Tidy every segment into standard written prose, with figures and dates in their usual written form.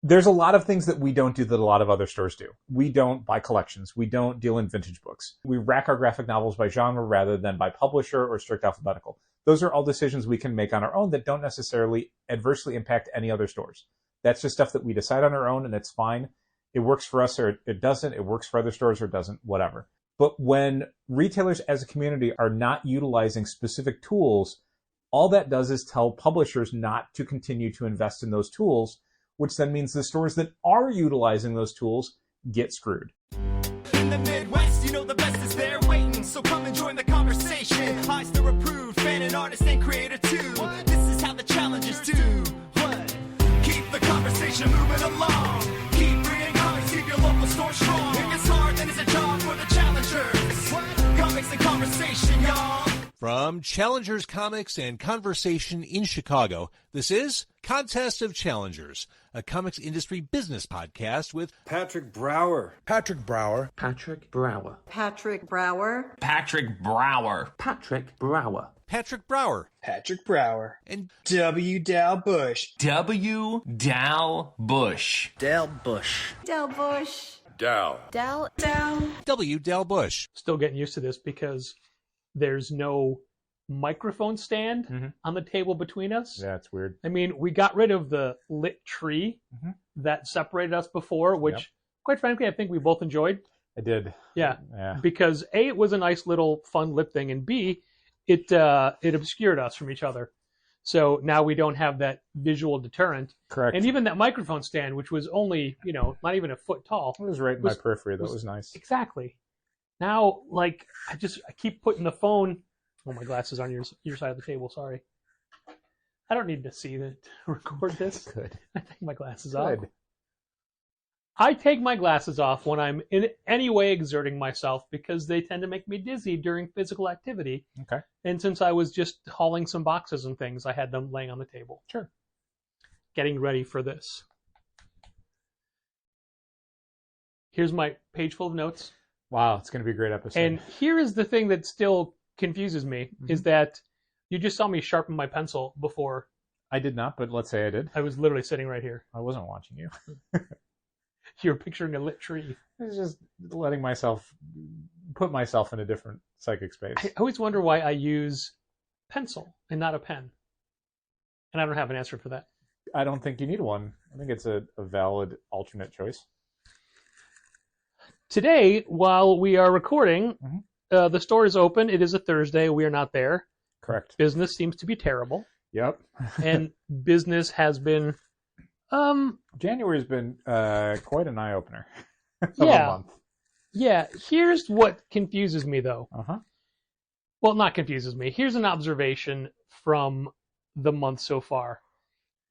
There's a lot of things that we don't do that a lot of other stores do. We don't buy collections. We don't deal in vintage books. We rack our graphic novels by genre rather than by publisher or strict alphabetical. Those are all decisions we can make on our own that don't necessarily adversely impact any other stores. That's just stuff that we decide on our own, and it's fine. It works for us or it doesn't. It works for other stores or it doesn't, whatever. But when retailers as a community are not utilizing specific tools, all that does is tell publishers not to continue to invest in those tools, which then means the stores that are utilizing those tools get screwed. In the Midwest, you know the best is there waiting, so come and join the conversation. Eyes to approved, fan and artist and creator too. This is how the challengers do. What? Keep the conversation moving along. Keep reading comics, keep your local store strong. If it's hard, then it's a job for the challengers. What? Comics and conversation, y'all. From Challengers Comics and Conversation in Chicago, this is Contest of Challengers, a comics industry business podcast with Patrick Brower. Patrick Brower. Patrick Brower. Patrick Brower. Patrick Brower. Patrick Brower. Patrick Brower. Patrick Brower. And W. Dal Bush. W. Dal Bush. Dal Bush. Del Bush. Dal. Del. W. Dal Bush. Still getting used to this because there's no microphone stand on the table between us. Yeah, it's weird. I mean, we got rid of the lit tree that separated us before, which, quite frankly, I think we both enjoyed. I did. Yeah. Yeah. Because A, it was a nice little fun lit thing, and B, it obscured us from each other. So now we don't have that visual deterrent. Correct. And even that microphone stand, which was only, not even a foot tall. It was right in my periphery. That was nice. Exactly. Now, I keep putting the phone. Oh, my glasses on your side of the table. Sorry. I don't need to see to record this. Good. I take my glasses off. Good. I take my glasses off when I'm in any way exerting myself because they tend to make me dizzy during physical activity. Okay. And since I was just hauling some boxes and things, I had them laying on the table. Sure. Getting ready for this. Here's my page full of notes. Wow, it's going to be a great episode. And here is the thing that still confuses me, is that you just saw me sharpen my pencil before. I did not, but let's say I did. I was literally sitting right here. I wasn't watching you. You were picturing a lit tree. I was just letting myself put myself in a different psychic space. I always wonder why I use pencil and not a pen. And I don't have an answer for that. I don't think you need one. I think it's a valid alternate choice. Today, while we are recording, the store is open. It is a Thursday. We are not there. Correct. Business seems to be terrible. Yep. And business has been... January's been quite an eye-opener of a month. Yeah. Here's what confuses me, though. Uh-huh. Well, not confuses me. Here's an observation from the month so far.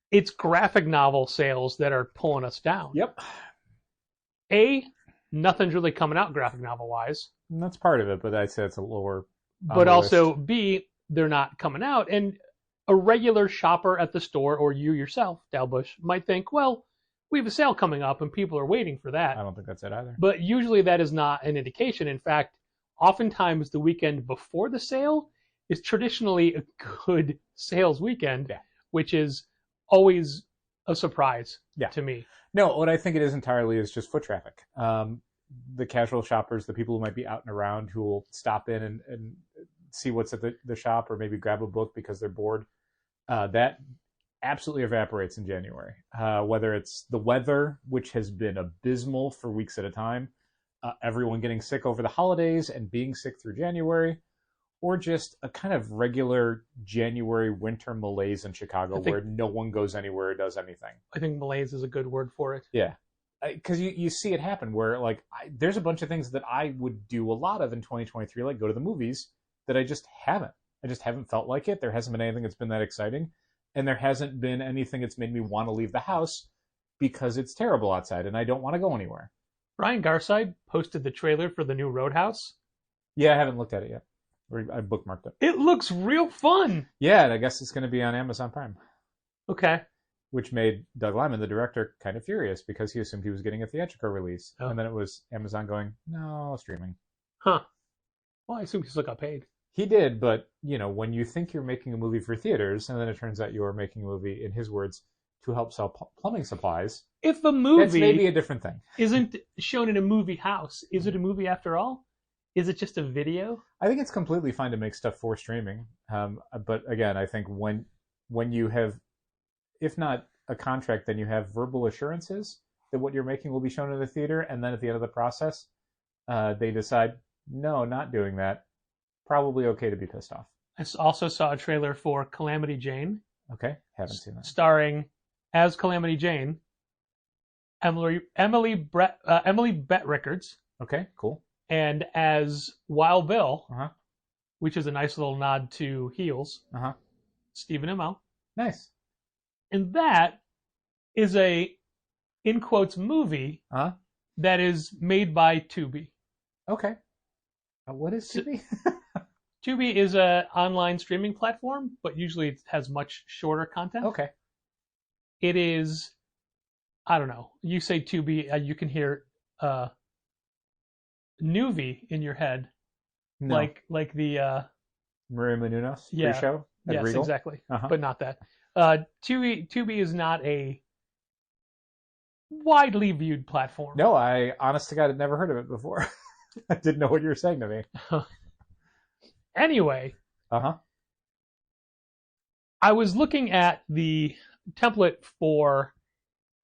It's graphic novel sales that are pulling us down. Yep. Nothing's really coming out graphic novel-wise. And that's part of it, but I'd say it's a lower... But also, B, they're not coming out. And a regular shopper at the store, or you yourself, Dal Bush, might think, well, we have a sale coming up and people are waiting for that. I don't think that's it either. But usually that is not an indication. In fact, oftentimes the weekend before the sale is traditionally a good sales weekend, which is always a surprise to me. No, what I think it is entirely is just foot traffic. The casual shoppers, the people who might be out and around who will stop in and see what's at the shop or maybe grab a book because they're bored, that absolutely evaporates in January. Whether it's the weather, which has been abysmal for weeks at a time, everyone getting sick over the holidays and being sick through January, or just a kind of regular January winter malaise in Chicago where no one goes anywhere or does anything. I think malaise is a good word for it. Yeah. Because you see it happen where, there's a bunch of things that I would do a lot of in 2023, like go to the movies, that I just haven't. I just haven't felt like it. There hasn't been anything that's been that exciting. And there hasn't been anything that's made me want to leave the house because it's terrible outside and I don't want to go anywhere. Ryan Garside posted the trailer for the new Roadhouse. Yeah, I haven't looked at it yet. I bookmarked it. It looks real fun. Yeah, and I guess it's going to be on Amazon Prime. Okay. Which made Doug Liman, the director, kind of furious because he assumed he was getting a theatrical release. Oh. And then it was Amazon going, no, streaming. Huh. Well, I assume he still got paid. He did, but, when you think you're making a movie for theaters, and then it turns out you're making a movie, in his words, to help sell plumbing supplies, If a That's movie maybe a different thing. isn't shown in a movie house, is it a movie after all? Is it just a video? I think it's completely fine to make stuff for streaming. But again, I think when you have, if not a contract, then you have verbal assurances that what you're making will be shown in the theater, and then at the end of the process, they decide, no, not doing that. Probably okay to be pissed off. I also saw a trailer for Calamity Jane, Okay, haven't seen that. starring as Calamity Jane, Emily Bett Rickards, Okay, cool. and as Wild Bill, Uh huh. which is a nice little nod to Heels, Uh huh. Stephen Amell. Nice. And that is a, in quotes, movie Uh huh. that is made by Tubi. Okay. What is Tubi? Tubi is an online streaming platform, but usually it has much shorter content. Okay. It is, I don't know. You say Tubi, you can hear Nuvi in your head, No. like the Maria Menounos Yeah. pre-show at yes, Regal? exactly, Uh-huh. but not that. Tubi is not a widely viewed platform. No, I honest to God had never heard of it before. I didn't know what you were saying to me. Anyway, Uh-huh. I was looking at the template for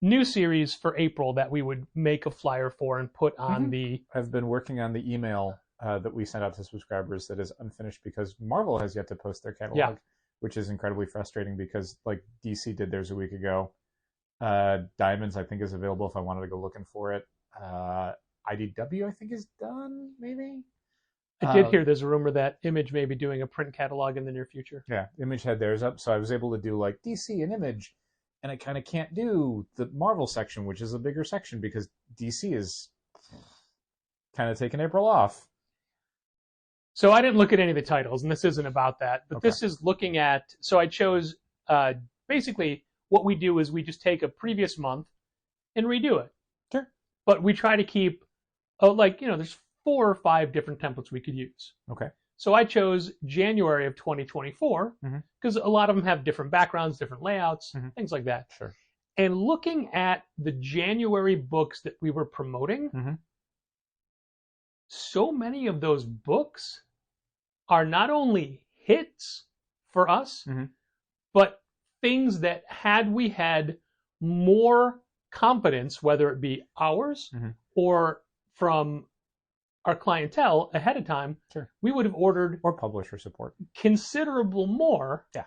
new series for April that we would make a flyer for and put on the. I've been working on the email that we sent out to subscribers that is unfinished because Marvel has yet to post their catalog, Yeah. which is incredibly frustrating because like DC did theirs a week ago. Diamonds, I think, is available if I wanted to go looking for it. IDW, I think, is done, maybe? I did hear there's a rumor that Image may be doing a print catalog in the near future. Yeah, Image had theirs up, so I was able to do like DC and Image, and I kind of can't do the Marvel section, which is a bigger section because DC is kind of taking April off. So I didn't look at any of the titles, and this isn't about that. But Okay. this is looking at. So I chose basically what we do is we just take a previous month and redo it. Sure. But we try to keep, there's 4 or 5 different templates we could use. Okay. So I chose January of 2024 Mhm. because a lot of them have different backgrounds, different layouts, Mhm. things like that. Sure. And looking at the January books that we were promoting, Mhm. so many of those books are not only hits for us, Mhm. but things that had we had more competence, whether it be ours Mhm. or from our clientele ahead of time, Sure. we would have ordered Or publisher support. considerable more. Yeah.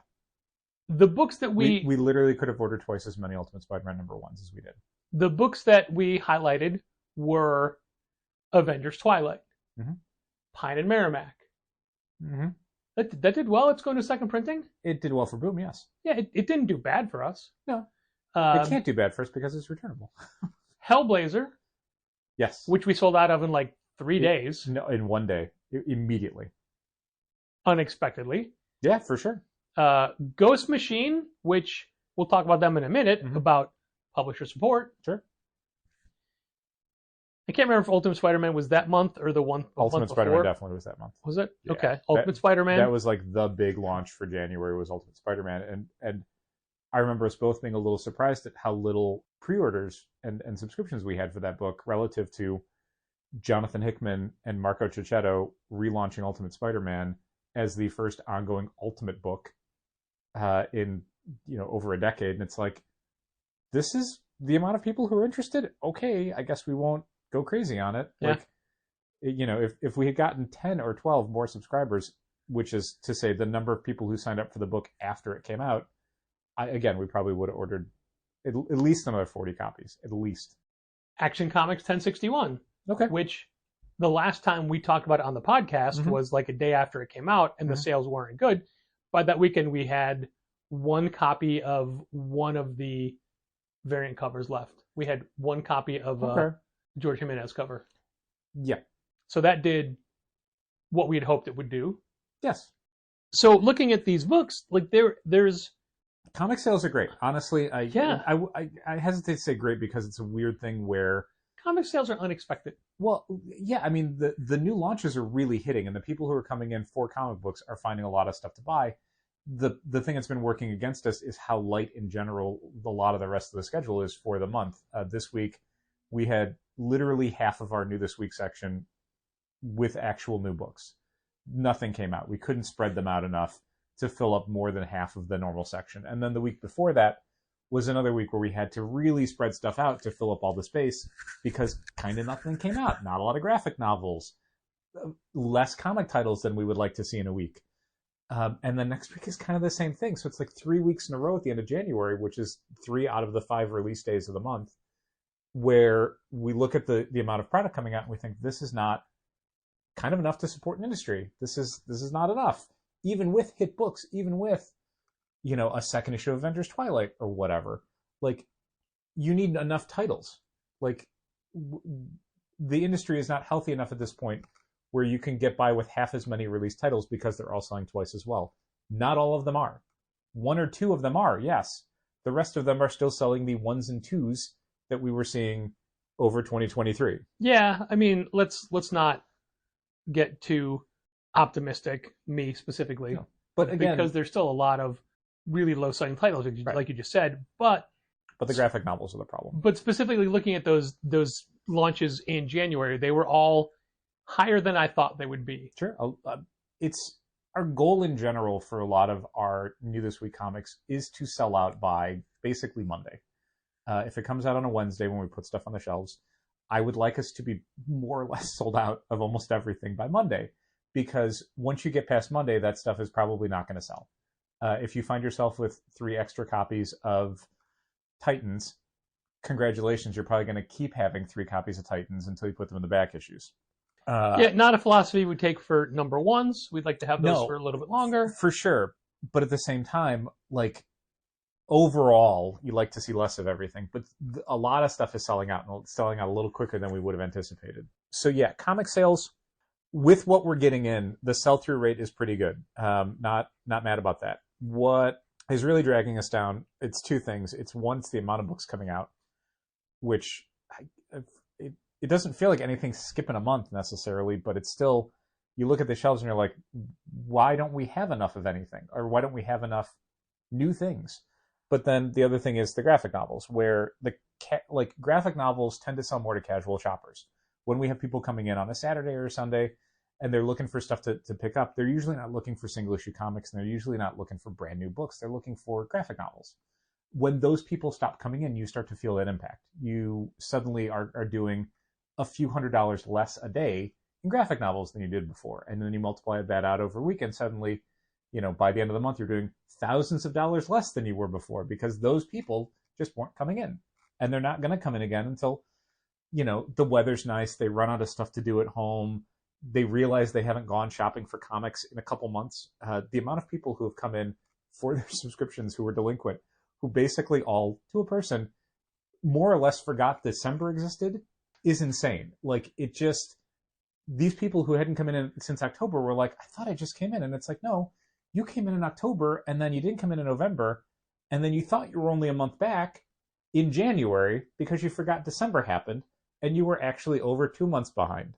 The books that We literally could have ordered twice as many Ultimate Spider-Man #1s as we did. the books that we highlighted were Avengers Twilight, Mhm. Pine and Merrimack. Mm-hmm. That did well. It's going to second printing. It did well for Boom, yes. Yeah, it didn't do bad for us. No. Um, It can't do bad for us because it's returnable. Hellblazer, Yes. which we sold out of in like 3 days, No, in one day, immediately. unexpectedly. Yeah, for sure. Ghost Machine, which we'll talk about them in a minute, Mhm. about publisher support. Sure. I can't remember if Ultimate Spider-Man was that month or the Ultimate month Spider-Man before. definitely was that month. Was it? Yeah. Okay. Ultimate Spider-Man. That was like the big launch for January was Ultimate Spider-Man, and I remember us both being a little surprised at how little pre-orders and subscriptions we had for that book relative to Jonathan Hickman and Marco Cicchetto relaunching Ultimate Spider-Man as the first ongoing Ultimate book in over a decade, and it's like, this is the amount of people who are interested. Okay, I guess we won't go crazy on it. Yeah. Like, if we had gotten 10 or 12 more subscribers, which is to say the number of people who signed up for the book after it came out, we probably would have ordered at least another 40 copies, at least. Action Comics 1061, Okay. which the last time we talked about it on the podcast Mhm. was like a day after it came out, and the Mhm. sales weren't good. By that weekend, we had 1 copy of one of the variant covers left. We had 1 copy of Okay. George Jimenez cover. Yeah. So that did what we had hoped it would do. Yes. So looking at these books, like there's Comic sales are great. Honestly, I hesitate to say great because it's a weird thing where, comic sales are unexpected. well, yeah, I mean, the new launches are really hitting, and the people who are coming in for comic books are finding a lot of stuff to buy. the thing that's been working against us is how light in general a lot of the rest of the schedule is for the month. This week, we had literally half of our New This Week section with actual new books. Nothing came out. We couldn't spread them out enough to fill up more than half of the normal section. And then the week before that was another week where we had to really spread stuff out to fill up all the space because kind of nothing came out. Not a lot of graphic novels, less comic titles than we would like to see in a week. And then next week is kind of the same thing. So it's like 3 weeks in a row at the end of January, which is 3 out of the 5 release days of the month, where we look at the amount of product coming out and we think this is not kind of enough to support an industry. This is not enough. Even with hit books, even with, a second issue of Avengers Twilight or whatever, like, you need enough titles. Like, the industry is not healthy enough at this point where you can get by with half as many released titles because they're all selling twice as well. Not all of them are. 1 or 2 of them are, yes. The rest of them are still selling the 1s and 2s that we were seeing over 2023. Yeah, I mean, let's not get too optimistic, me specifically. No. But again, because there's still a lot of really low-selling titles, like you just said. But the graphic novels are the problem. But specifically looking at those launches in January, they were all higher than I thought they would be. Sure. It's our goal in general for a lot of our New This Week comics is to sell out by basically Monday. If it comes out on a Wednesday when we put stuff on the shelves, I would like us to be more or less sold out of almost everything by Monday, because once you get past Monday, that stuff is probably not going to sell. If you find yourself with 3 extra copies of Titans, congratulations, you're probably going to keep having 3 copies of Titans until you put them in the back issues. Not a philosophy we take for number ones. We'd like to have those for a little bit longer. For sure. But at the same time, like, overall, you like to see less of everything. But a lot of stuff is selling out, and it's selling out a little quicker than we would have anticipated. So yeah, comic sales, with what we're getting in, the sell-through rate is pretty good. Not mad about that. What is really dragging us down, it's 2 things. It's one, it's the amount of books coming out, which it doesn't feel like anything's skipping a month necessarily, but it's still, you look at the shelves and you're like, why don't we have enough of anything? Or why don't we have enough new things? But then the other thing is the graphic novels, where graphic novels tend to sell more to casual shoppers. When we have people coming in on a Saturday or a Sunday and they're looking for stuff to pick up, they're usually not looking for single issue comics, and they're usually not looking for brand new books. They're looking for graphic novels. When those people stop coming in, you start to feel that impact. You suddenly are doing a few $100s less a day in graphic novels than you did before. And then you multiply that out over a weekend, suddenly, by the end of the month, you're doing thousands of dollars less than you were before, because those people just weren't coming in. And they're not going to come in again until, the weather's nice, they run out of stuff to do at home, they realize they haven't gone shopping for comics in a couple months. The amount of people who have come in for their subscriptions who were delinquent, who basically all, to a person, more or less forgot December existed, is insane. Like, it just, these people who hadn't come in since October were like, I thought I just came in. And it's like, no, you came in October, and then you didn't come in November, and then you thought you were only a month back in January because you forgot December happened, and you were actually over 2 months behind.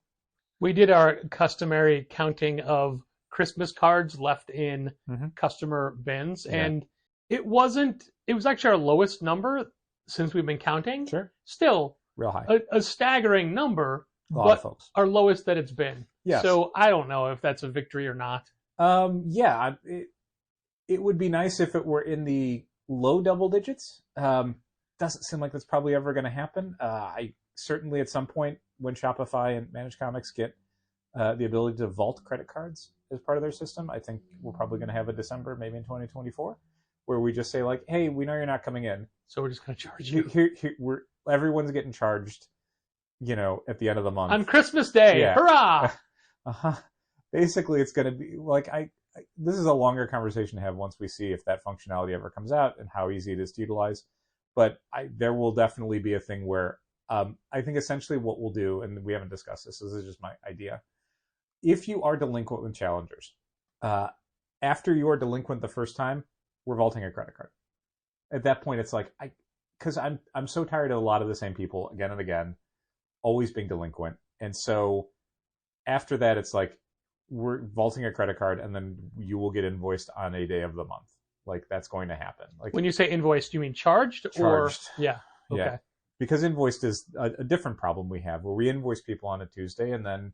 We did our customary counting of Christmas cards left in customer bins, and it was actually our lowest number since we've been counting. Sure. Still, real high. A staggering number, a lot of folks. Our lowest that it's been. Yes. So I don't know if that's a victory or not. It would be nice if it were in the low double digits. Doesn't seem like that's probably ever going to happen. I certainly, at some point, when Shopify and Managed Comics get the ability to vault credit cards as part of their system, I think we're probably going to have a December, maybe in 2024, where we just say, like, hey, we know you're not coming in, so we're just going to charge you. Here, everyone's getting charged, at the end of the month. On Christmas Day. Yeah. Hurrah! Basically, it's going to be like, this is a longer conversation to have once we see if that functionality ever comes out and how easy it is to utilize. But there will definitely be a thing where I think essentially what we'll do, and we haven't discussed this, so this is just my idea. If you are delinquent with challengers, after you are delinquent the first time, we're vaulting a credit card. At that point, it's like, because I'm so tired of a lot of the same people again and again, always being delinquent. And so after that, it's like, we're vaulting a credit card, and then you will get invoiced on a day of the month. Like, that's going to happen. Like, When you say invoiced, do you mean charged? Charged. Or yeah. Okay. Yeah. Because invoiced is a different problem we have, where we invoice people on a Tuesday, and then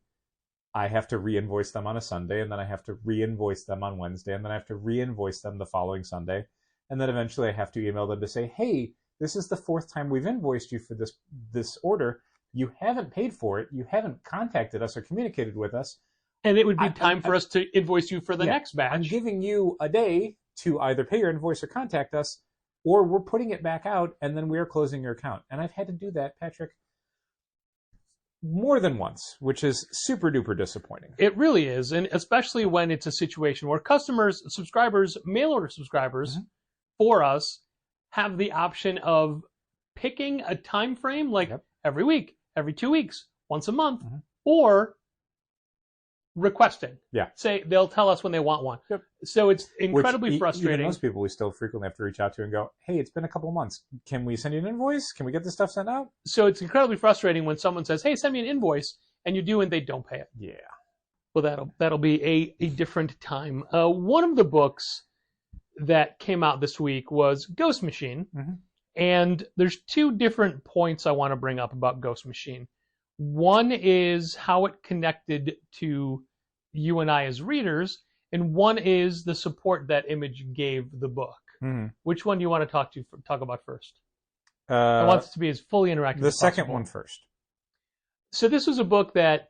I have to re-invoice them on a Sunday, and then I have to re-invoice them on Wednesday, and then I have to re-invoice them the following Sunday, and then eventually I have to email them to say, hey, this is the 4th time we've invoiced you for this order. You haven't paid for it. You haven't contacted us or communicated with us. And it would be time for us to invoice you for the next batch. I'm giving you a day to either pay your invoice or contact us, or we're putting it back out, and then we're closing your account. And I've had to do that, Patrick, more than once, which is super duper disappointing. It really is, and especially when it's a situation where subscribers, mail order subscribers, for us, have the option of picking a time frame, like every week, every 2 weeks, once a month, or requesting. Yeah. Say they'll tell us when they want one. Yep. So it's incredibly Which, frustrating. Even most people, we still frequently have to reach out to and go, hey, it's been a couple of months. Can we send you an invoice? Can we get this stuff sent out? So it's incredibly frustrating when someone says, hey, send me an invoice, and you do, and they don't pay it. Yeah. Well, that'll be a different time. One of the books that came out this week was Ghost Machine. And there's 2 different points I want to bring up about Ghost Machine. One is how it connected to you and I as readers, and one is the support that Image gave the book. Which one do you want to talk about first? I want this to be as fully interactive The as possible. second one first. So this was a book that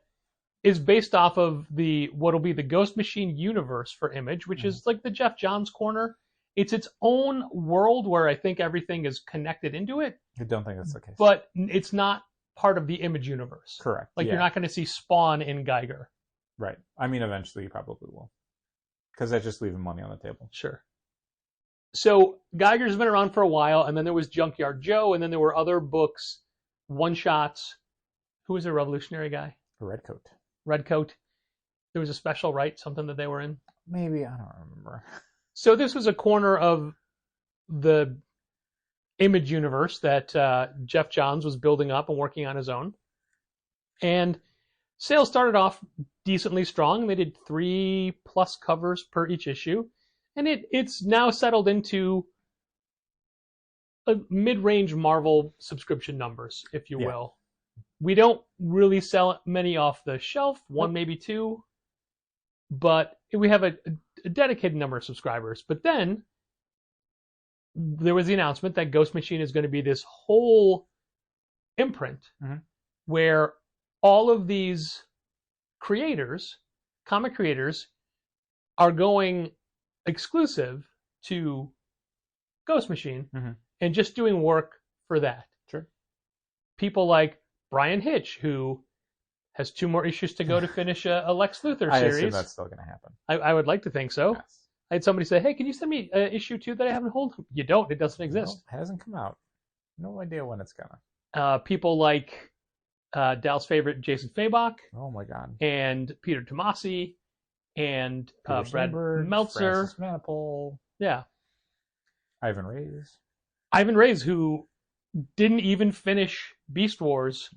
is based off of what'll be the Ghost Machine universe for Image, which is like the Jeff Johns corner. It's its own world where I think everything is connected into it. I don't think that's the case. But it's not part of the Image universe. Correct. Like, you're not going to see Spawn in Geiger. Right. I mean, eventually you probably will. Because that's just leaving money on the table. Sure. So Geiger's been around for a while, and then there was Junkyard Joe, and then there were other books, one-shots. Who was the revolutionary guy? Redcoat. Redcoat. There was a Special Right, something that they were in. Maybe, I don't remember. So this was a corner of the Image universe that Jeff Johns was building up and working on his own. And sales started off decently strong. They did 3+ covers per each issue. And it's now settled into a mid-range Marvel subscription numbers, if you will. We don't really sell many off the shelf, 1, maybe 2. But we have a dedicated number of subscribers. But then there was the announcement that Ghost Machine is going to be this whole imprint where all of these creators, comic creators, are going exclusive to Ghost Machine and just doing work for that. Sure. People like Brian Hitch, who has 2 more issues to go to finish a Lex Luthor series. I assume that's still going to happen. I would like to think so. Yes. I had somebody say, hey, can you send me issue 2 that I haven't hold? You don't. It doesn't exist. No, it hasn't come out. No idea when it's gonna. People like Dal's favorite Jason Fabok. Oh my God. And Peter Tomasi and Peter Brad Steinberg, Meltzer. Francis Manapul. Yeah. Ivan Reyes. Ivan Reyes, who didn't even finish Beast Wars.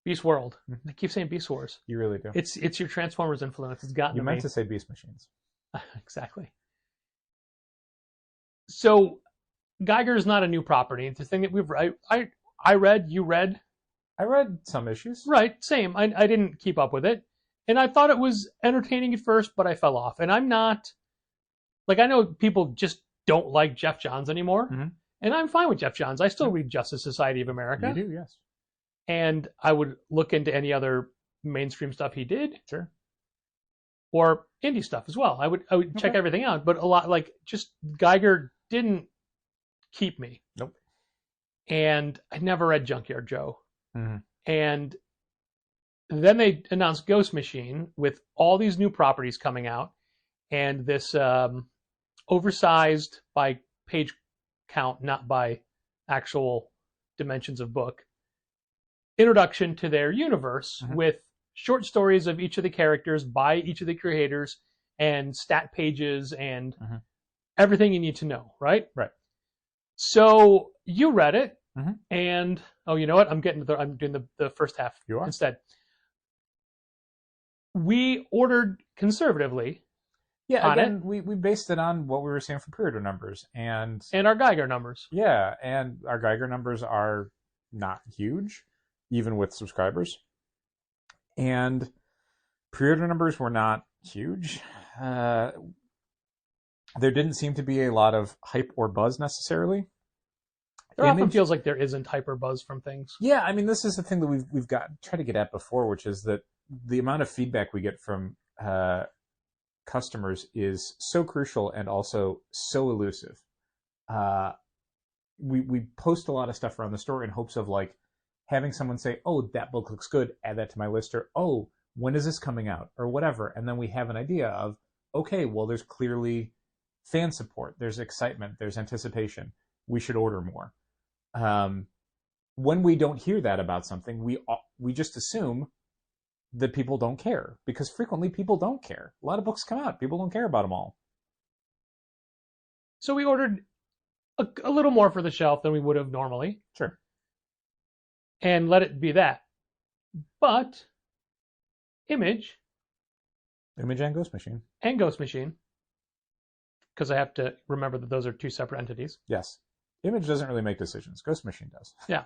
Beast World. I keep saying Beast Wars. You really do. It's your Transformers influence. It's gotten You to meant me. to say Beast Machines. Exactly. So Geiger is not a new property. It's a thing that I read, you read. I read some issues. Right, same. I didn't keep up with it. And I thought it was entertaining at first, but I fell off. And I'm not, like, I know people just don't like Jeff Johns anymore. And I'm fine with Jeff Johns. I still read Justice Society of America. You do, yes. And I would look into any other mainstream stuff he did. Sure. Or indie stuff as well. I would check everything out. But a lot, like, just Geiger didn't keep me. Nope. And I never read Junkyard Joe. And then they announced Ghost Machine with all these new properties coming out, and this oversized by page count, not by actual dimensions of book, introduction to their universe with short stories of each of the characters by each of the creators and stat pages and everything you need to know, right? Right. So you read it, and you know what? I'm doing the first half You are? instead. we ordered conservatively, Yeah, on again, we based it on what we were seeing for pre-order numbers, and our Geiger numbers. yeah, and our Geiger numbers are not huge, even with subscribers, and pre-order numbers were not huge. There didn't seem to be a lot of hype or buzz necessarily. There often feels like there isn't hyper buzz from things. Yeah, I mean, this is the thing that we've got tried to get at before, which is that the amount of feedback we get from customers is so crucial and also so elusive. We post a lot of stuff around the store in hopes of like having someone say, "Oh, that book looks good. Add that to my list," or "Oh, when is this coming out?" or whatever, and then we have an idea of, okay, well, there's clearly fan support, there's excitement, there's anticipation. We should order more. When we don't hear that about something, we just assume that people don't care, because frequently people don't care. A lot of books come out, people don't care about them all. So we ordered a little more for the shelf than we would have normally. Sure. And let it be that. But Image and Ghost Machine. And Ghost Machine, because I have to remember that those are two separate entities. Yes. Image doesn't really make decisions. Ghost Machine does. Yeah.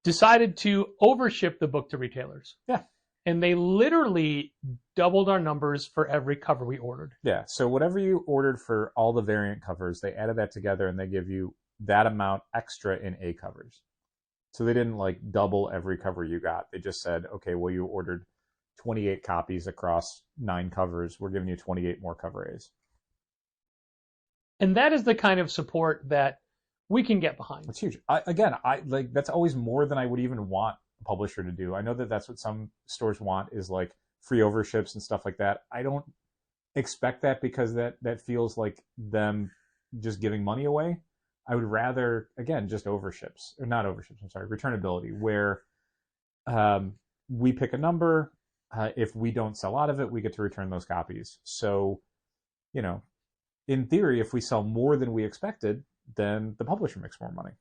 Decided to overship the book to retailers. Yeah. And they literally doubled our numbers for every cover we ordered. Yeah. So whatever you ordered for all the variant covers, they added that together and they give you that amount extra in A covers. So they didn't like double every cover you got. They just said, okay, well, you ordered 28 copies across 9 covers. We're giving you 28 more cover A's. And that is the kind of support that we can get behind. It's huge. I like that's always more than I would even want a publisher to do. I know that that's what some stores want, is like free overships and stuff like that. I don't expect that, because that feels like them just giving money away. I would rather, again, just overships, or not overships, I'm sorry, returnability, where we pick a number. If we don't sell out of it, we get to return those copies. So, you know, in theory, if we sell more than we expected, then the publisher makes more money.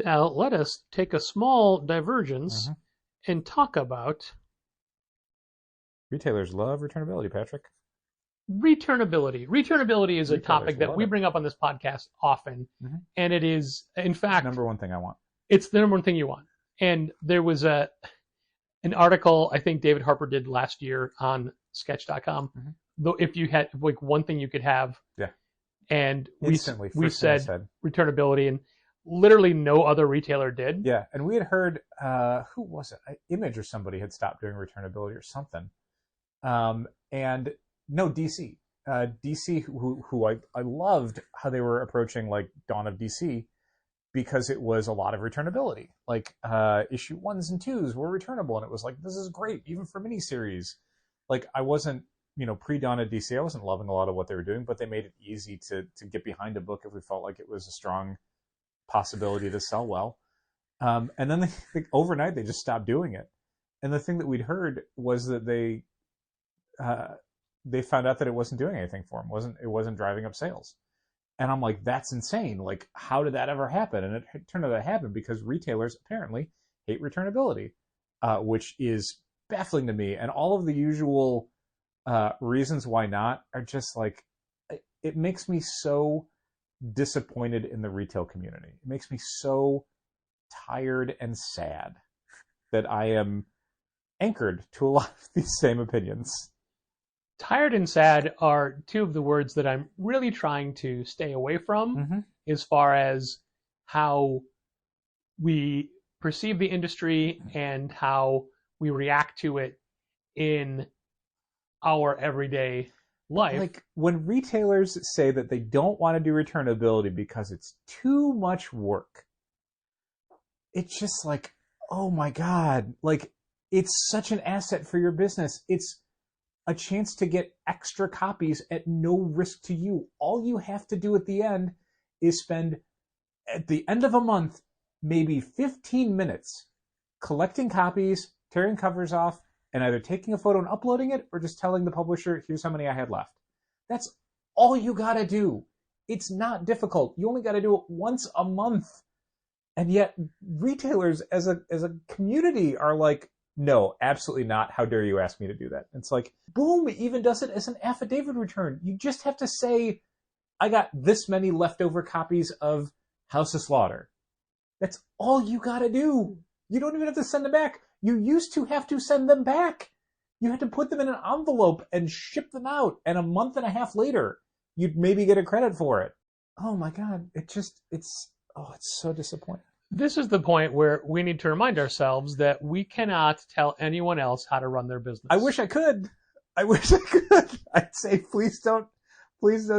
Now, let us take a small divergence and talk about... Retailers love returnability, Patrick. Returnability. Returnability is a topic that we bring up on this podcast often, and it is, in fact... Number one thing I want. It's the number one thing you want. And there was an article I think David Harper did last year on Sketch.com. Though if you had like one thing you could have, and we said returnability, and literally no other retailer did. Yeah, and we had heard, who was it? Image or somebody had stopped doing returnability or something. And no, DC. DC, who I loved how they were approaching like Dawn of DC, because it was a lot of returnability. Like issue 1s and 2s were returnable, and it was like, this is great, even for miniseries. Like I wasn't, pre-Dawn of DC, I wasn't loving a lot of what they were doing, but they made it easy to get behind a book if we felt like it was a strong possibility to sell well. And then they overnight, they just stopped doing it. And the thing that we'd heard was that they found out that it wasn't doing anything for them. It wasn't driving up sales. And I'm like, that's insane. Like, how did that ever happen? And it turned out that happened because retailers apparently hate returnability, which is baffling to me. And all of the usual reasons why not are just like, it makes me so disappointed in the retail community. It makes me so tired and sad that I am anchored to a lot of these same opinions. Tired and sad are two of the words that I'm really trying to stay away from as far as how we perceive the industry and how we react to it in our everyday life. Like when retailers say that they don't want to do returnability because it's too much work, it's just like, oh my God, like it's such an asset for your business. It's a chance to get extra copies at no risk to you. All you have to do at the end is spend, at the end of a month, maybe 15 minutes collecting copies, tearing covers off, and either taking a photo and uploading it or just telling the publisher, here's how many I had left. That's all you got to do. It's not difficult. You only got to do it once a month. And yet retailers as a community are like no, absolutely not. How dare you ask me to do that? It's like, Boom even does it as an affidavit return. You just have to say, I got this many leftover copies of House of Slaughter. That's all you gotta do. You don't even have to send them back. You used to have to send them back. You had to put them in an envelope and ship them out. And a month and a half later, you'd maybe get a credit for it. Oh my God. It's so disappointing. This is the point where we need to remind ourselves that we cannot tell anyone else how to run their business. I wish I could. I'd say, please don't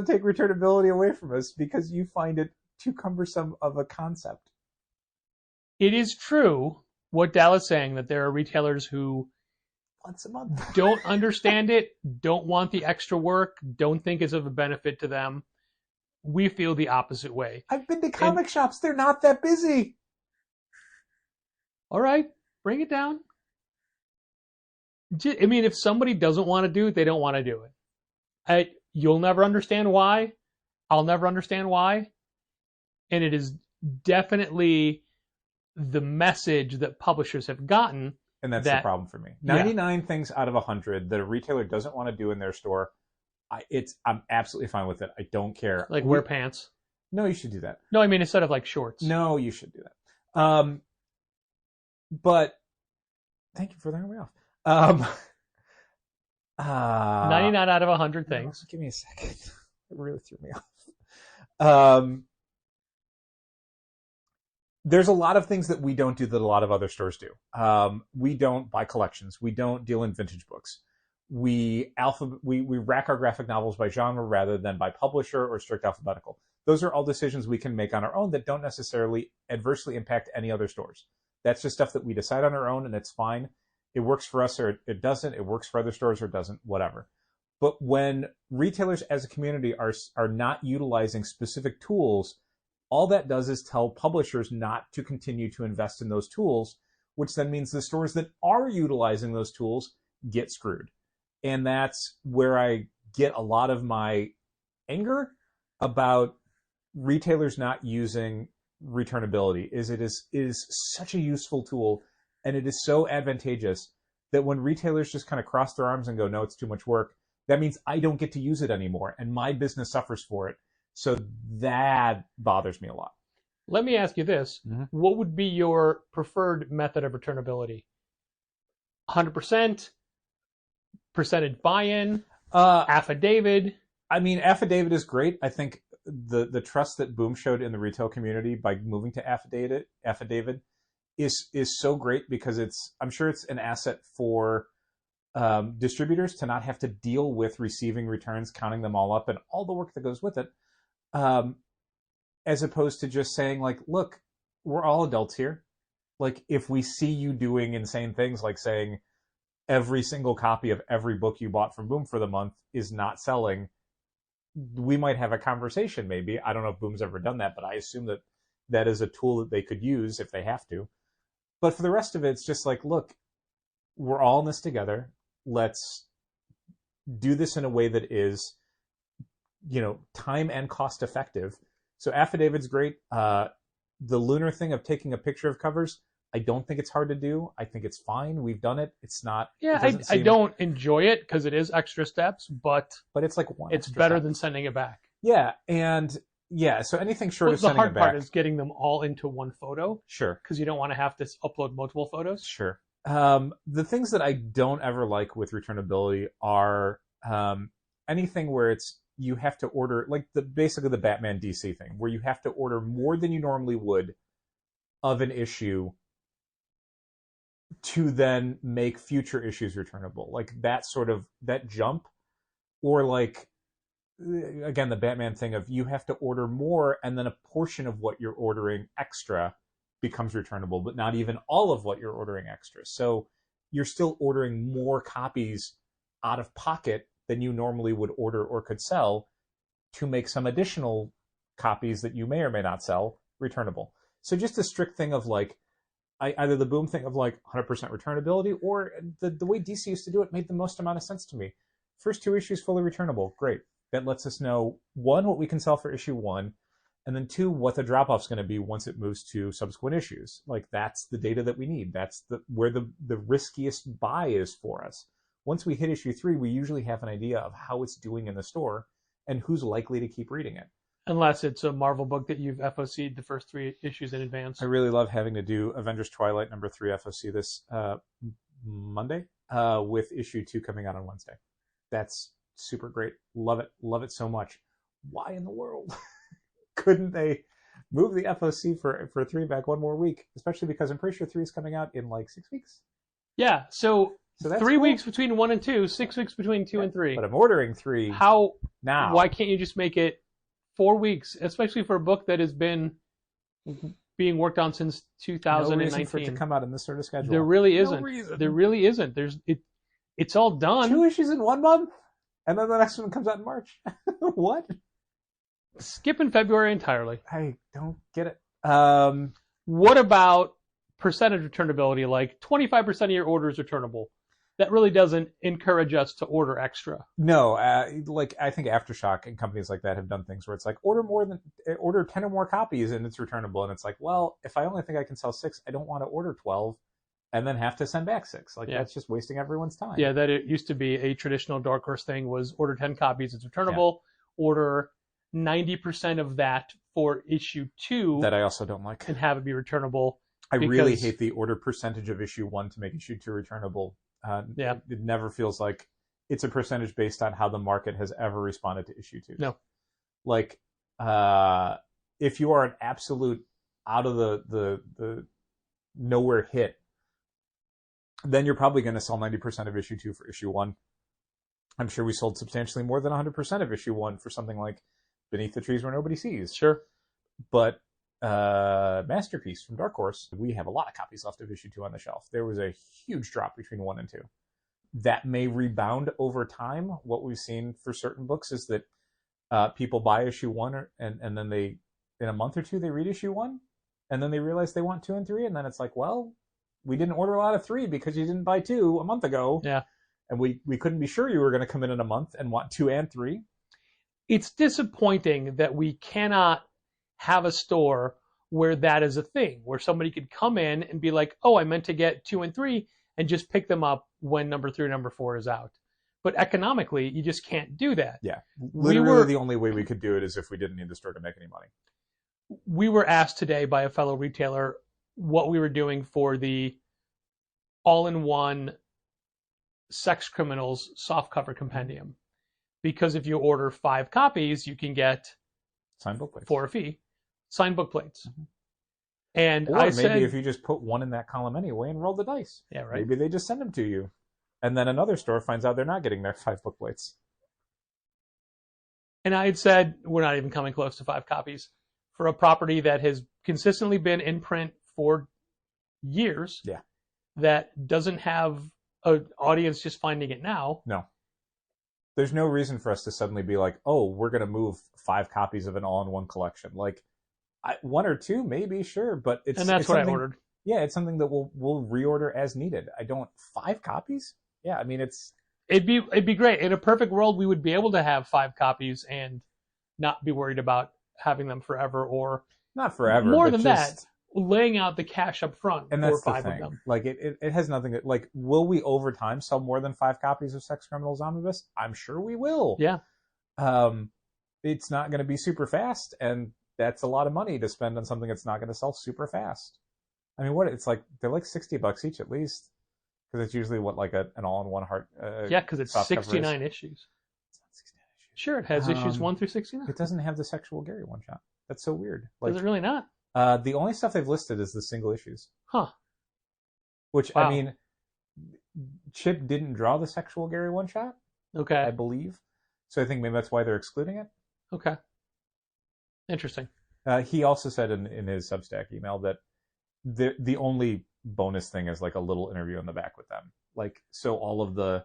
take returnability away from us because you find it too cumbersome of a concept. It is true what Dal is saying, that there are retailers who Once a month don't understand it, don't want the extra work, don't think it's of a benefit to them. We feel the opposite way. I've been to comic shops. They're not that busy. All right, bring it down. I mean, if somebody doesn't want to do it, they don't want to do it. You'll never understand why. I'll never understand why. And it is definitely the message that publishers have gotten. And that's the problem for me. 99 things out of 100 that a retailer doesn't want to do in their store, I'm absolutely fine with it. I don't care. Like wear pants. No, you should do that. No, I mean instead of like shorts. No, you should do that. But thank you for throwing me off. 99 out of 100 things. Give me a second. It really threw me off. There's a lot of things that we don't do that a lot of other stores do. We don't buy collections. We don't deal in vintage books. We rack our graphic novels by genre rather than by publisher or strict alphabetical. Those are all decisions we can make on our own that don't necessarily adversely impact any other stores. That's just stuff that we decide on our own, and it's fine. It works for us or it doesn't. It works for other stores or it doesn't, whatever. But when retailers as a community are not utilizing specific tools, all that does is tell publishers not to continue to invest in those tools, which then means the stores that are utilizing those tools get screwed. And that's where I get a lot of my anger about retailers not using returnability. It is such a useful tool, and it is so advantageous that when retailers just kind of cross their arms and go, no, it's too much work, that means I don't get to use it anymore, and my business suffers for it. So that bothers me a lot. Let me ask you this. Mm-hmm. What would be your preferred method of returnability? 100%? Percentage buy-in? Affidavit? I mean, affidavit is great. I think the trust that Boom showed in the retail community by moving to affidavit is so great because I'm sure it's an asset for distributors to not have to deal with receiving returns, counting them all up, and all the work that goes with it. As opposed to just saying, like, look, we're all adults here. Like, if we see you doing insane things like saying every single copy of every book you bought from Boom for the month is not selling, we might have a conversation maybe. I don't know if Boom's ever done that, but I assume that is a tool that they could use if they have to. But for the rest of it, it's just like, look, we're all in this together. Let's do this in a way that is, time and cost effective. So affidavit's great. The lunar thing of taking a picture of covers, I don't think it's hard to do. I think it's fine. We've done it. It's not. Yeah, I don't enjoy it because it is extra steps, but it's like one. It's better than sending it back. Yeah, and so anything short of sending it back. The hard part is getting them all into one photo. Sure. Because you don't want to have to upload multiple photos. Sure. The things that I don't ever like with returnability are anything where you have to order, like basically the Batman DC thing, where you have to order more than you normally would of an issue to then make future issues returnable. Like that jump, or like, again, the Batman thing of you have to order more and then a portion of what you're ordering extra becomes returnable, but not even all of what you're ordering extra. So you're still ordering more copies out of pocket than you normally would order or could sell to make some additional copies that you may or may not sell returnable. So just a strict thing of like, either the Boom thing of like 100% returnability, or the way DC used to do it made the most amount of sense to me. First 2 issues fully returnable, great. That lets us know, 1, what we can sell for issue 1, And then 2, what the drop-off is going to be once it moves to subsequent issues. Like, that's the data that we need. That's where the riskiest buy is for us. Once we hit issue 3, we usually have an idea of how it's doing in the store and who's likely to keep reading it. Unless it's a Marvel book that you've FOC'd the first 3 issues in advance. I really love having to do Avengers Twilight number 3 FOC this Monday with issue 2 coming out on Wednesday. That's super great. Love it. Love it so much. Why in the world couldn't they move the FOC for 3 back one more week? Especially because I'm pretty sure 3 is coming out in like 6 weeks. Yeah, so that's 3 cool. weeks between 1 and 2, 6 weeks between 2 and 3. But I'm ordering 3 How now. Why can't you just make it 4 weeks, especially for a book that has been being worked on since 2019? No reason for it to come out in this sort of schedule. There really isn't. No reason. There really isn't. It's all done. 2 issues in 1 month, and then the next one comes out in March. What? Skipping February entirely. I don't get it. What about percentage returnability? Like 25% of your order is returnable. That really doesn't encourage us to order extra. No, like I think Aftershock and companies like that have done things where it's like order 10 or more copies and it's returnable, and it's like, well, if I only think I can sell 6, I don't want to order 12 and then have to send back 6. Like that's just wasting everyone's time. Yeah, that it used to be a traditional Dark Horse thing was order 10 copies, it's returnable. Yeah. Order 90% of that for issue 2. That I also don't like. And have it be returnable. I really hate the order percentage of issue 1 to make issue 2 returnable. It never feels like it's a percentage based on how the market has ever responded to issue 2. No. Like, if you are an absolute out of the nowhere hit, then you're probably going to sell 90% of issue 2 for issue 1. I'm sure we sold substantially more than 100% of issue 1 for something like Beneath the Trees Where Nobody Sees. Sure. But Masterpiece from Dark Horse, we have a lot of copies left of issue 2 on the shelf. There was a huge drop between 1 and 2. That may rebound over time. What we've seen for certain books is that people buy issue 1 and then they, in a month or 2, they read issue 1 and then they realize they want 2 and 3, and then it's like, well, we didn't order a lot of 3 because you didn't buy 2 a month ago. Yeah. And we couldn't be sure you were going to come in a month and want 2 and 3. It's disappointing that we cannot have a store where that is a thing, where somebody could come in and be like, oh, I meant to get 2 and 3, and just pick them up when number 3 or number 4 is out. But economically, you just can't do that. Yeah. Literally the only way we could do it is if we didn't need the store to make any money. We were asked today by a fellow retailer what we were doing for the all-in-one Sex Criminals softcover compendium. Because if you order 5 copies, you can get signed book plates for a fee. Signed book plates. Mm-hmm. And or maybe if you just put 1 in that column anyway and roll the dice. Yeah, right. Maybe they just send them to you. And then another store finds out they're not getting their 5 book plates. And I had said, we're not even coming close to 5 copies for a property that has consistently been in print for years. Yeah. That doesn't have an audience just finding it now. No. There's no reason for us to suddenly be like, oh, we're going to move 5 copies of an all-in-one collection. Like, 1 or 2, maybe, sure, but it's... And that's what I ordered. Yeah, it's something that we'll reorder as needed. 5 copies? Yeah, I mean, it's... It'd be great. In a perfect world, we would be able to have 5 copies and not be worried about having them forever, or... Not forever, more but than just... that, laying out the cash up front and for that's 5 the thing. of them. Like, it has nothing to... Like, will we over time sell more than 5 copies of Sex Criminals Omnibus? I'm sure we will. Yeah. It's not going to be super fast, and that's a lot of money to spend on something that's not going to sell super fast. I mean, it's like, they're like $60 each at least, because it's usually like an all-in-one hard. Yeah, because it's 69 issues. It's not 69 issues. Sure, it has issues 1 through 69. It doesn't have the Sexual Gary one shot. That's so weird. Like, Does it really not? The only stuff they've listed is the single issues. Huh. Which, wow. I mean, Chip didn't draw the Sexual Gary one shot. Okay. I believe. So I think maybe that's why they're excluding it. Okay. Interesting. He also said in his Substack email that the only bonus thing is like a little interview in the back with them. Like, so all of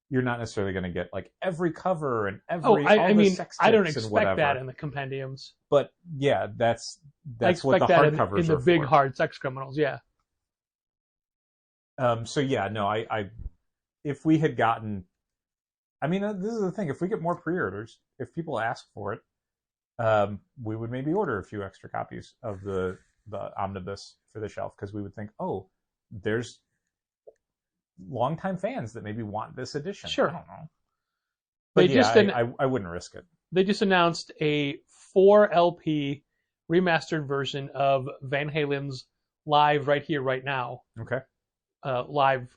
you're not necessarily going to get like every cover and every. I mean, sex I don't tips and expect whatever. that in the compendiums. But yeah, that's I what the expect that hardcovers in the are big for. hard Sex Criminals. Yeah. So yeah, no, I if we had gotten, I mean, this is the thing. If we get more pre-orders, if people ask for it, we would maybe order a few extra copies of the omnibus for the shelf because we would think, oh, there's longtime fans that maybe want this edition. Sure. I don't know. But I wouldn't risk it. They just announced a 4 LP remastered version of Van Halen's Live Right Here, Right Now Okay. live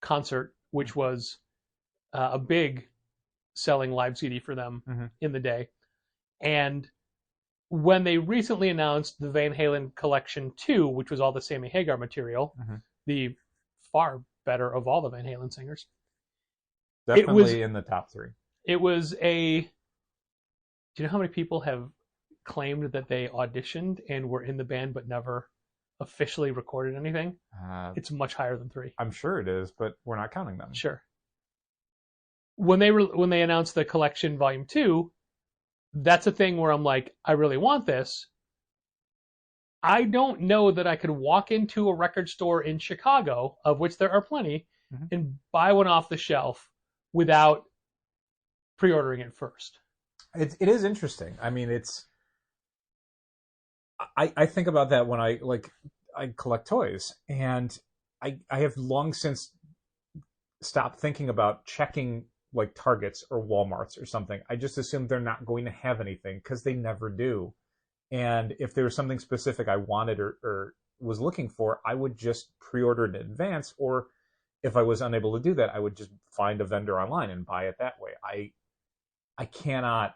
concert, which was a big selling live CD for them in the day. And when they recently announced the Van Halen Collection 2, which was all the Sammy Hagar material, the far better of all the Van Halen singers. Definitely in the top 3. It was do you know how many people have claimed that they auditioned and were in the band but never officially recorded anything? It's much higher than 3. I'm sure it is, but we're not counting them. Sure. When they announced the Collection Volume 2, that's a thing where I'm like, I really want this. I don't know that I could walk into a record store in Chicago, of which there are plenty, and buy one off the shelf without pre-ordering it first. It is interesting. I mean, I think about that when I collect toys, and I have long since stopped thinking about checking like Targets or Walmarts or something. I just assume they're not going to have anything because they never do. And if there was something specific I wanted or was looking for, I would just pre-order it in advance. Or if I was unable to do that, I would just find a vendor online and buy it that way. I cannot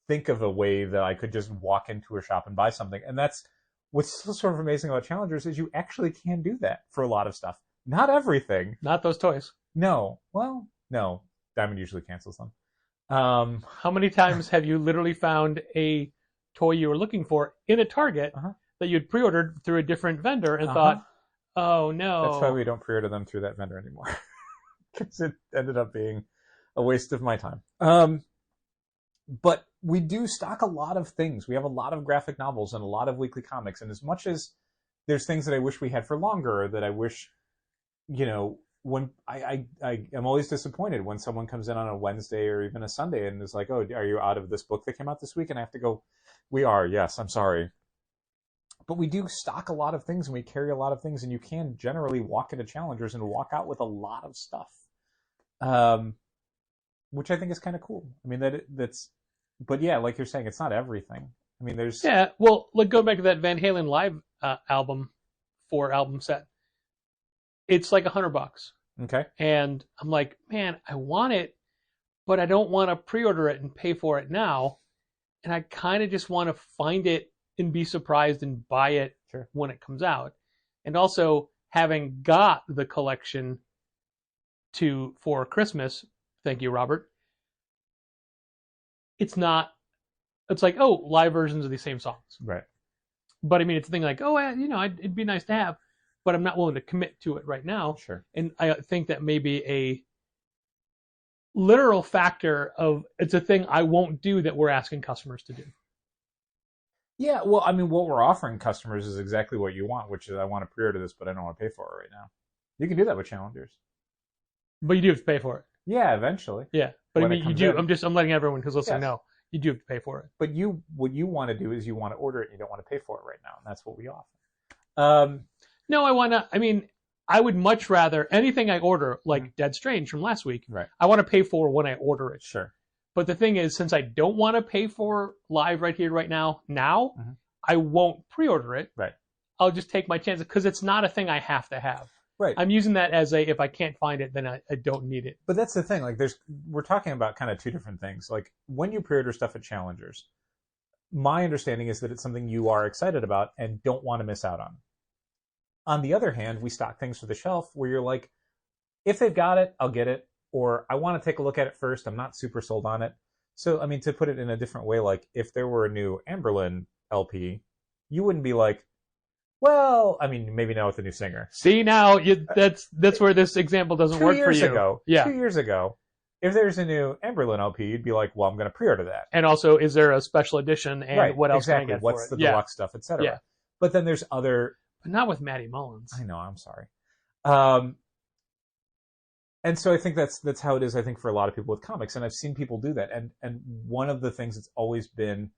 think of a way that I could just walk into a shop and buy something. And that's what's so sort of amazing about Challengers is you actually can do that for a lot of stuff. Not everything. Not those toys. No. Well, no. Diamond usually cancels them. How many times have you literally found a toy you were looking for in a Target that you'd pre-ordered through a different vendor and thought, oh no. That's why we don't pre-order them through that vendor anymore. Because it ended up being a waste of my time. But we do stock a lot of things. We have a lot of graphic novels and a lot of weekly comics. And as much as there's things that I wish we had for longer, or that I wish, when I am always disappointed when someone comes in on a Wednesday or even a Sunday and is like, oh, are you out of this book that came out this week? And I have to go, we are, yes, I'm sorry. But we do stock a lot of things and we carry a lot of things, and you can generally walk into Challengers and walk out with a lot of stuff. Which I think is kind of cool. I mean, but yeah, like you're saying, it's not everything. I mean, there's... Yeah, well, going back to that Van Halen live album, 4-album set, it's like $100. Okay. And I'm like, man, I want it, but I don't want to pre-order it and pay for it now. And I kind of just want to find it and be surprised and buy it when it comes out. And also, having got the collection for Christmas, thank you, Robert, it's like, oh, live versions of these same songs. Right. But I mean, it's a thing like, oh, it'd be nice to have, but I'm not willing to commit to it right now. Sure. And I think that may be a literal factor of it's a thing I won't do that we're asking customers to do. Yeah, well, I mean, what we're offering customers is exactly what you want, which is I want to pre-order this, but I don't want to pay for it right now. You can do that with Challengers. But you do have to pay for it. Yeah, eventually. Yeah, but when I mean, you do. I'm letting everyone who's listening know you do have to pay for it. But what you want to do is you want to order it. You don't want to pay for it right now, and that's what we offer. No, I want to. I mean, I would much rather anything I order, like Dead Strange from last week. Right. I want to pay for when I order it. Sure. But the thing is, since I don't want to pay for Live Right Here, Right Now, I won't pre-order it. Right. I'll just take my chances because it's not a thing I have to have. Right. I'm using that as if I can't find it, then I don't need it. But that's the thing. Like, we're talking about kind of two different things. Like, when you pre-order stuff at Challengers, my understanding is that it's something you are excited about and don't want to miss out on. On the other hand, we stock things for the shelf where you're like, if they've got it, I'll get it. Or I want to take a look at it first. I'm not super sold on it. So, I mean, to put it in a different way, like, if there were a new Anberlin LP, you wouldn't be like, well, I mean, maybe now with the new singer. See, now that's where this example doesn't work for you. 2 years ago, if there's a new Anberlin LP, you'd be like, well, I'm going to pre-order that. And also, is there a special edition? And what else can I get for it? What's the deluxe stuff, etc. Yeah. But then there's other... But not with Matty Mullins. I know, I'm sorry. And so I think that's how it is, I think, for a lot of people with comics. And I've seen people do that. And one of the things that's always been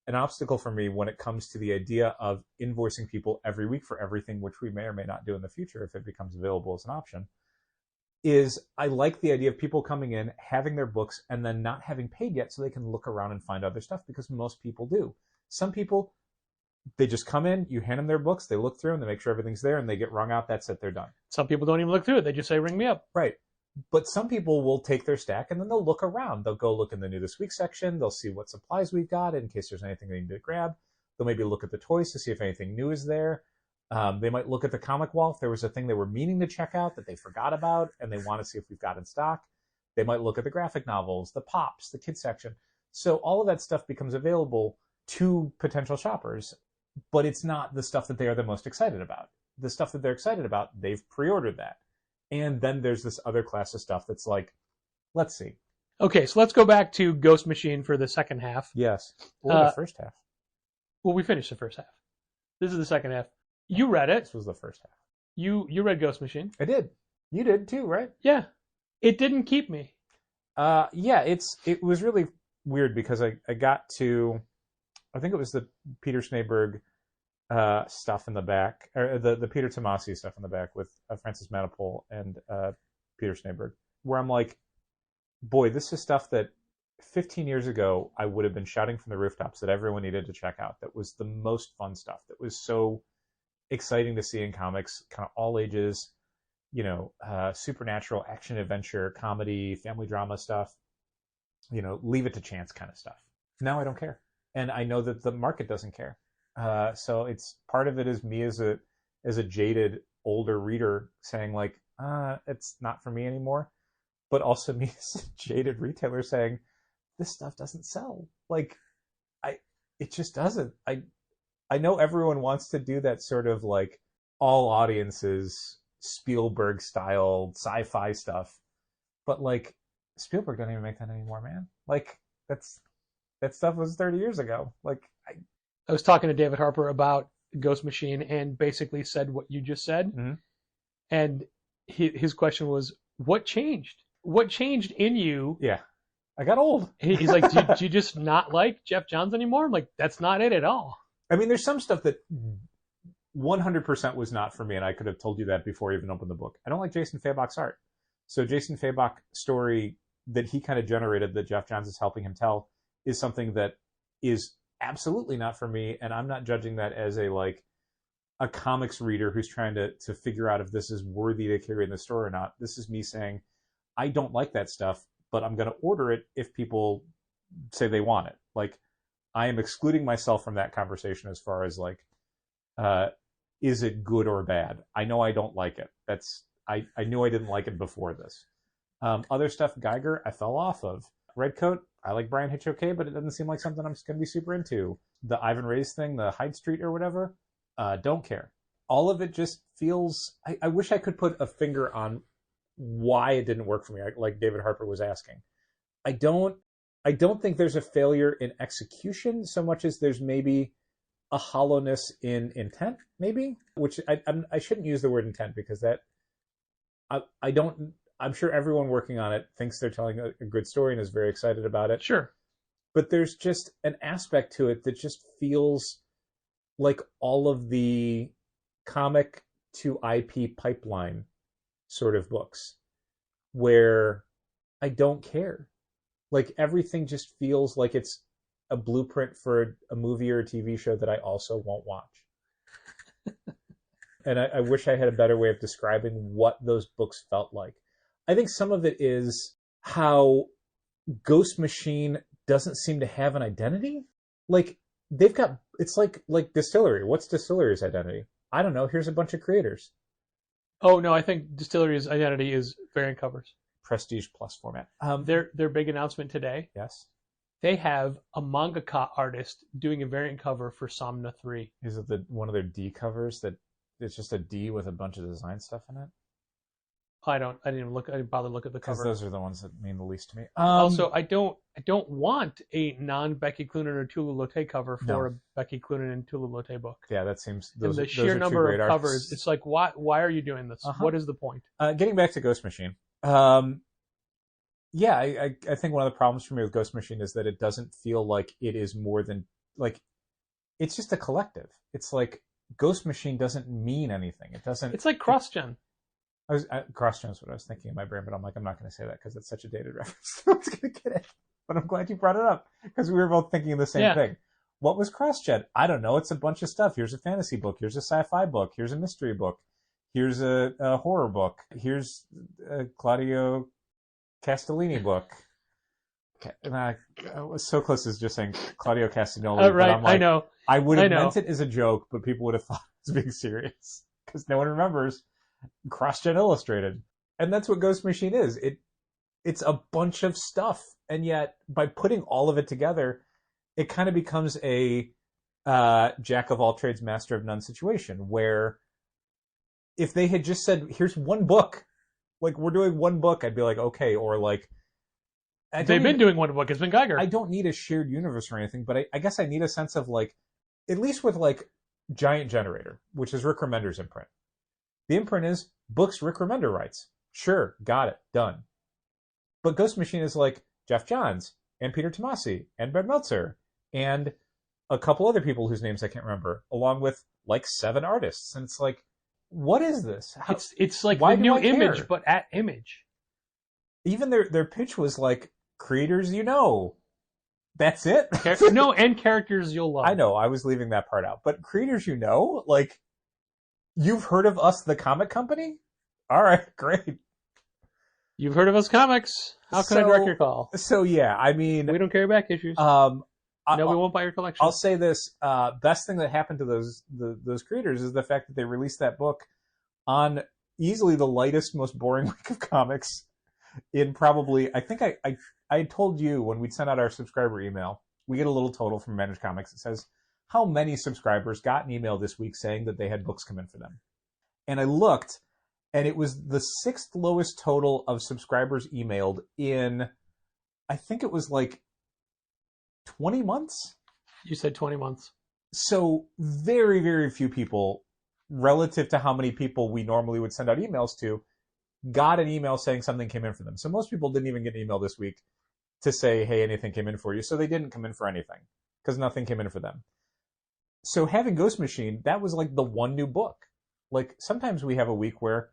an obstacle for me when it comes to the idea of invoicing people every week for everything, which we may or may not do in the future if it becomes available as an option, is I like the idea of people coming in, having their books, and then not having paid yet so they can look around and find other stuff, because most people do. Some people, they just come in, you hand them their books, they look through them, they make sure everything's there, and they get wrung out. That's it, they're done. Some people don't even look through it. They just say, ring me up. Right. But some people will take their stack and then they'll look around. They'll go look in the New This Week section. They'll see what supplies we've got in case there's anything they need to grab. They'll maybe look at the toys to see if anything new is there. They might look at the comic wall if there was a thing they were meaning to check out that they forgot about and they want to see if we've got in stock. They might look at the graphic novels, the pops, the kids section. So all of that stuff becomes available to potential shoppers, but it's not the stuff that they are the most excited about. The stuff that they're excited about, they've pre-ordered that. And then there's this other class of stuff that's like, let's see. Okay, so let's go back to Ghost Machine for the second half. Yes. Or the first half. Well, we finished the first half. This is the second half. You read it. This was the first half. You read Ghost Machine. I did. You did too, right? Yeah. It didn't keep me. Yeah, it was really weird because I got to, I think it was the Peter Schneeberg stuff in the back, or the Peter Tomasi stuff in the back with Francis Manapul and Peter Schneeberg, where I'm like, boy, this is stuff that 15 years ago I would have been shouting from the rooftops that everyone needed to check out. That was the most fun stuff. That was so exciting to see in comics, kind of all ages, supernatural, action, adventure, comedy, family drama stuff, leave it to chance kind of stuff. Now I don't care. And I know that the market doesn't care. So it's part of it is me as a jaded older reader saying like, it's not for me anymore, but also me as a jaded retailer saying this stuff doesn't sell. Like, it just doesn't. I know everyone wants to do that sort of like all audiences Spielberg style sci-fi stuff, but like Spielberg doesn't even make that anymore, man. Like that stuff was 30 years ago. Like I was talking to David Harper about Ghost Machine and basically said what you just said. Mm-hmm. And his question was, what changed? What changed in you? Yeah. I got old. He's like, do you just not like Jeff Johns anymore? I'm like, that's not it at all. I mean, there's some stuff that 100% was not for me, and I could have told you that before I even opened the book. I don't like Jason Fabok's art. So Jason Fabok story that he kind of generated that Jeff Johns is helping him tell is something that is absolutely not for me, and I'm not judging that as a comics reader who's trying to figure out if this is worthy to carry in the store or not. This is me saying, I don't like that stuff, but I'm going to order it if people say they want it. Like, I am excluding myself from that conversation as far as like, is it good or bad? I know I don't like it. I knew I didn't like it before this. Other stuff, Geiger, I fell off of. Redcoat, I like Brian Hitch okay, but it doesn't seem like something I'm going to be super into. The Ivan Reis thing, the Hyde Street or whatever, don't care. All of it just feels, I wish I could put a finger on why it didn't work for me, like David Harper was asking. I don't think there's a failure in execution so much as there's maybe a hollowness in intent, maybe, which I shouldn't use the word intent because that I'm sure everyone working on it thinks they're telling a good story and is very excited about it. Sure. But there's just an aspect to it that just feels like all of the comic to IP pipeline sort of books where I don't care. Like everything just feels like it's a blueprint for a movie or a TV show that I also won't watch. And I wish I had a better way of describing what those books felt like. I think some of it is how Ghost Machine doesn't seem to have an identity. Like they've got, it's like Distillery. What's Distillery's identity? I don't know. Here's a bunch of creators. Oh no, I think Distillery's identity is variant covers. Prestige Plus format. Their big announcement today. Yes. They have a mangaka artist doing a variant cover for Somna 3. Is it one of their D covers that it's just a D with a bunch of design stuff in it? I didn't bother to look at the cover. Because those are the ones that mean the least to me. Also, I don't want a non-Becky Cloonan or Tulu Lotte cover for a Becky Cloonan and Tulu Lotte book. Yeah, that seems. And the sheer number of covers, it's like, why are you doing this? What is the point? Getting back to Ghost Machine, Yeah, I think one of the problems for me with Ghost Machine is that it doesn't feel like it is more than like it's just a collective. It's like Ghost Machine doesn't mean anything. It doesn't. It's like CrossGen. CrossGen is what I was thinking in my brain, but I'm like, I'm not going to say that because it's such a dated reference. No one's going to get it. But I'm glad you brought it up because we were both thinking the same thing. What was CrossGen? I don't know. It's a bunch of stuff. Here's a fantasy book. Here's a sci-fi book. Here's a mystery book. Here's a horror book. Here's a Claudio Castellini book. And I was so close to just saying Claudio Castagnoli. Right, but I'm like, I know. I would have meant it as a joke, but people would have thought it was being serious because no one remembers CrossGen Illustrated. And that's what Ghost Machine is. It's a bunch of stuff. And yet, by putting all of it together, it kind of becomes a jack of all trades, master of none situation where if they had just said, here's one book, like we're doing one book, I'd be like, okay. Or like, They've been doing one book. It's been Geiger. I don't need a shared universe or anything, but I guess I need a sense of like, at least with like Giant Generator, which is Rick Remender's imprint. The imprint is books Rick Remender writes. Sure, got it, done. But Ghost Machine is like Jeff Johns and Peter Tomasi and Ben Meltzer and a couple other people whose names I can't remember, along with like 7 artists. And it's like, what is this? It's like the new Image, but at Image. Even their pitch was like, creators you know. That's it? No, and characters you'll love. I know, I was leaving that part out. But creators you know? Like, you've heard of Us, the comic company? All right, great. You've heard of Us Comics. How can I direct your call? So, yeah, I mean... We don't carry back issues. No, we won't buy your collection. I'll say this. Best thing that happened to those creators is the fact that they released that book on easily the lightest, most boring week of comics in probably... I think I told you when we'd sent out our subscriber email, we get a little total from Managed Comics that says how many subscribers got an email this week saying that they had books come in for them. And I looked, and it was the 6th lowest total of subscribers emailed in, I think it was like 20 months? You said 20 months. So very, very few people, relative to how many people we normally would send out emails to, got an email saying something came in for them. So most people didn't even get an email this week to say, hey, anything came in for you. So they didn't come in for anything because nothing came in for them. So having Ghost Machine, that was like the one new book. Like sometimes we have a week where,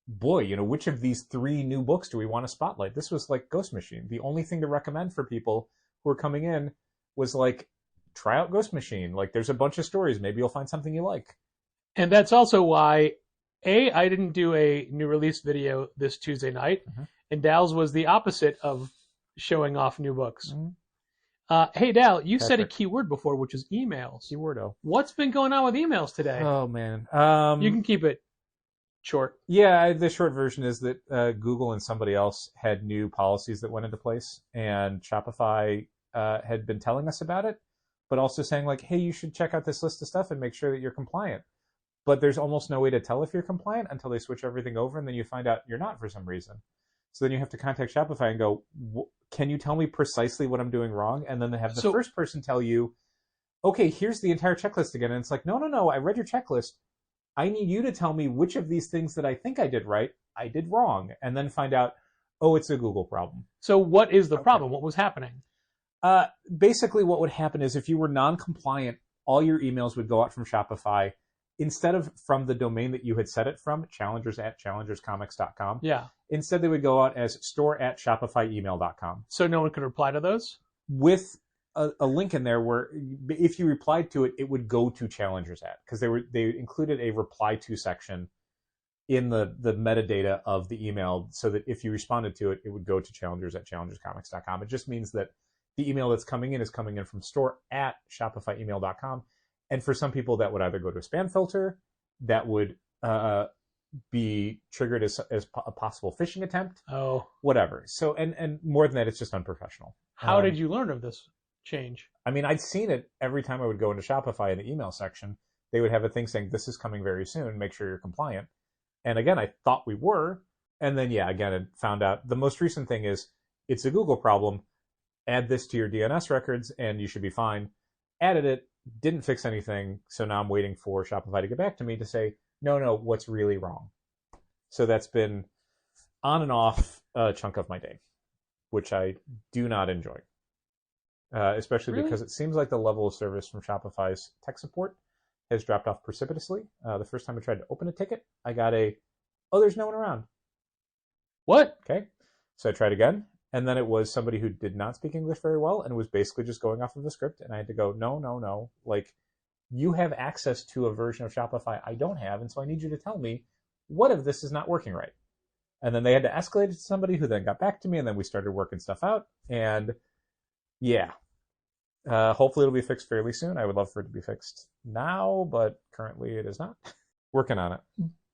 boy, you know, which of these 3 new books do we want to spotlight? This was like Ghost Machine. The only thing to recommend for people who are coming in was like, try out Ghost Machine. Like there's a bunch of stories. Maybe you'll find something you like. And that's also why, I didn't do a new release video this Tuesday night. Mm-hmm. And Dal's was the opposite of showing off new books. Mm-hmm. Hey, Dal, you said a keyword before, which is emails. Keywordo. What's been going on with emails today? Oh, man. You can keep it short. Yeah, the short version is that Google and somebody else had new policies that went into place, and Shopify had been telling us about it, but also saying like, hey, you should check out this list of stuff and make sure that you're compliant. But there's almost no way to tell if you're compliant until they switch everything over, and then you find out you're not for some reason. So then you have to contact Shopify and go, can you tell me precisely what I'm doing wrong? And then they have the first person tell you, okay, here's the entire checklist again. And it's like, no, I read your checklist. I need you to tell me which of these things that I think I did right, I did wrong. And then find out, oh, it's a Google problem. So what is the problem? What was happening? Basically, what would happen is if you were non-compliant, all your emails would go out from Shopify instead of from the domain that you had set it from, challengers@challengerscomics.com. Yeah. Instead, they would go out as store@shopifyemail.com. So no one could reply to those? With a link in there where if you replied to it, it would go to Challengers at, because they included a reply to section in the metadata of the email so that if you responded to it, it would go to challengers@challengerscomics.com. It just means that the email that's coming in is coming in from store@shopifyemail.com. And for some people, that would either go to a spam filter, that would be triggered as a possible phishing attempt. Oh. Whatever. So, and more than that, it's just unprofessional. How did you learn of this change? I mean, I'd seen it every time I would go into Shopify in the email section. They would have a thing saying, this is coming very soon, make sure you're compliant. And again, I thought we were. And then, yeah, again, I found out the most recent thing is it's a Google problem. Add this to your DNS records and you should be fine. Added it, didn't fix anything. So now I'm waiting for Shopify to get back to me to say, no, what's really wrong? So that's been on and off chunk of my day, which I do not enjoy. Especially Really? because it seems like the level of service from Shopify's tech support has dropped off precipitously. The first time I tried to open a ticket, I got there's no one around. What? Okay. So I tried again, and then it was somebody who did not speak English very well and was basically just going off of the script, and I had to go, no. Like, you have access to a version of Shopify I don't have, and so I need you to tell me what if this is not working right. And then they had to escalate it to somebody who then got back to me, and then we started working stuff out, and yeah. Hopefully it'll be fixed fairly soon. I would love for it to be fixed now, but currently it is not. Working on it.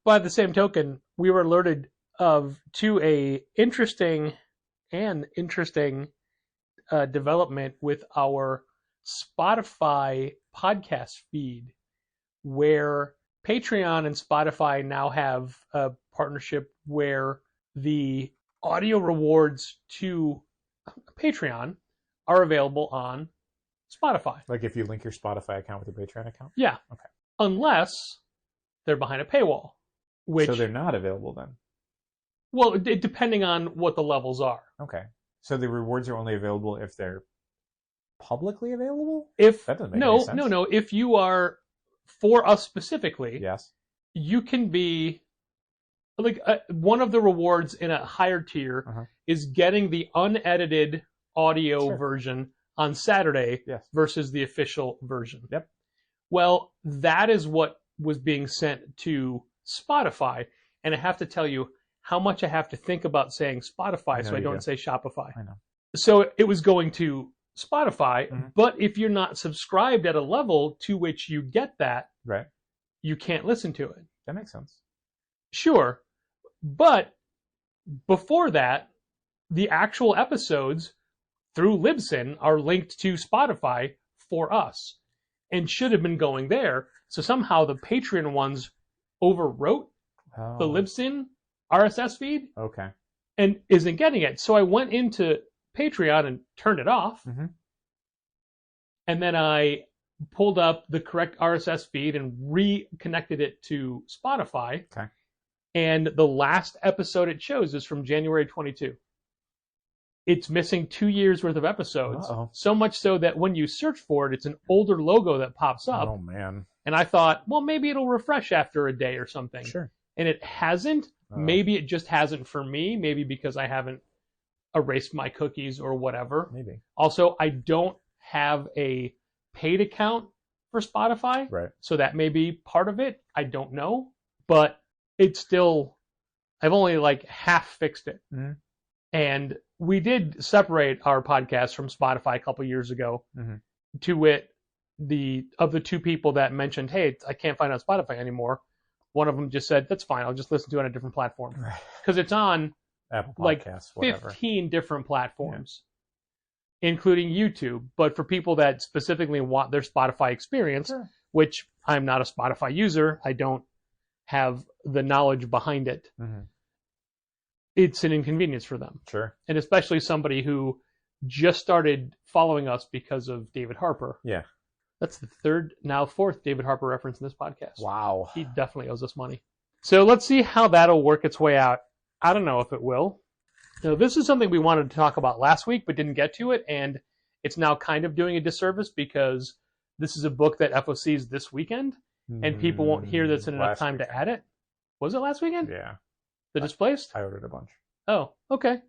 By the same token, we were alerted to a interesting development with our Spotify podcast feed, where Patreon and Spotify now have a partnership where the audio rewards to Patreon are available on Spotify. Like if you link your Spotify account with your Patreon account? Yeah. Okay. Unless they're behind a paywall. Which, so they're not available then? Well, depending on what the levels are. Okay. So the rewards are only available if they're publicly available? If that doesn't make any sense. No. If you are, for us specifically, yes, you can be like one of the rewards in a higher tier is getting the unedited audio version on Saturday versus the official version. Yep. Well, that is what was being sent to Spotify, and I have to tell you how much I have to think about saying Spotify so I don't say Shopify. I know. So it was going to Spotify, but if you're not subscribed at a level to which you get that, right, you can't listen to it. That makes sense. Sure. But before that, the actual episodes through Libsyn are linked to Spotify for us and should have been going there. So somehow the Patreon ones overwrote the Libsyn RSS feed and isn't getting it. So I went into Patreon and turned it off. And then I pulled up the correct RSS feed and reconnected it to Spotify. Okay. And the last episode it shows is from January 22. It's missing 2 years worth of episodes. So much so that when you search for it, it's an older logo that pops up. Oh, man. And I thought, well, maybe it'll refresh after a day or something. Sure. And it hasn't. Maybe it just hasn't for me. Maybe because I haven't erased my cookies or whatever. Maybe. Also, I don't have a paid account for Spotify. Right. So that may be part of it. I don't know. But it's still, I've only like half fixed it. And we did separate our podcast from Spotify a couple years ago. To wit, of the two people that mentioned, hey, I can't find it on Spotify anymore. One of them just said, that's fine. I'll just listen to it on a different platform. Because it's on Apple like Podcasts, 15 different platforms, including YouTube. But for people that specifically want their Spotify experience, which I'm not a Spotify user, I don't have the knowledge behind it. It's an inconvenience for them. Sure. And especially somebody who just started following us because of David Harper. Yeah. That's the fourth David Harper reference in this podcast. Wow. He definitely owes us money. So let's see how that'll work its way out. I don't know if it will. Now, this is something we wanted to talk about last week, but didn't get to it. And it's now kind of doing a disservice because this is a book that FOC is this weekend. And people won't hear that's in enough time to add it. Was it last weekend? Yeah. The Displaced? I ordered a bunch. Oh, okay.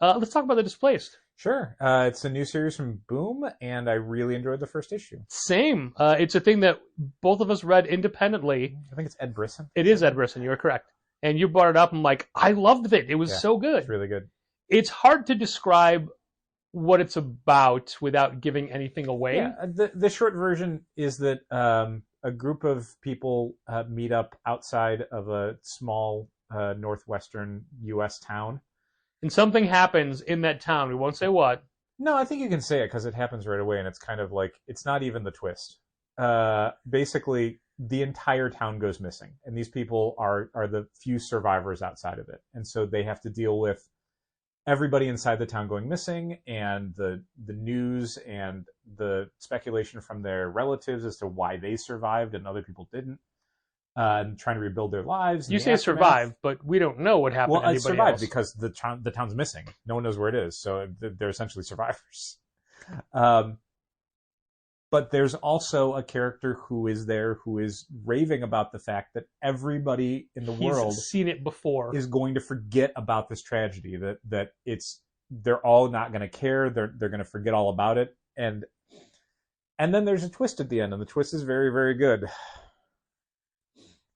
Let's talk about The Displaced. Sure. It's a new series from Boom, and I really enjoyed the first issue. Same. It's a thing that both of us read independently. I think it's Ed Brisson. It is Ed Brisson. You're correct. And you brought it up. I'm like, I loved it. It was so good. It's really good. It's hard to describe what it's about without giving anything away. Yeah. The short version is that a group of people meet up outside of a small northwestern U.S. town. And something happens in that town. We won't say what. No, I think you can say it because it happens right away, and it's kind of like, it's not even the twist. Basically, the entire town goes missing, and these people are the few survivors outside of it. And so they have to deal with everybody inside the town going missing, and the news and the speculation from their relatives as to why they survived and other people didn't. and trying to rebuild their lives. in You the say aftermath. survive, but we don't know what happened Well, to it anybody survived else. because the town's missing. No one knows where it is, so they're essentially survivors. But there's also a character who is there who is raving about the fact that everybody in the He's world seen it before. is going to forget about this tragedy. That they're all not going to care. They're going to forget all about it. And then there's a twist at the end, and the twist is very, very good.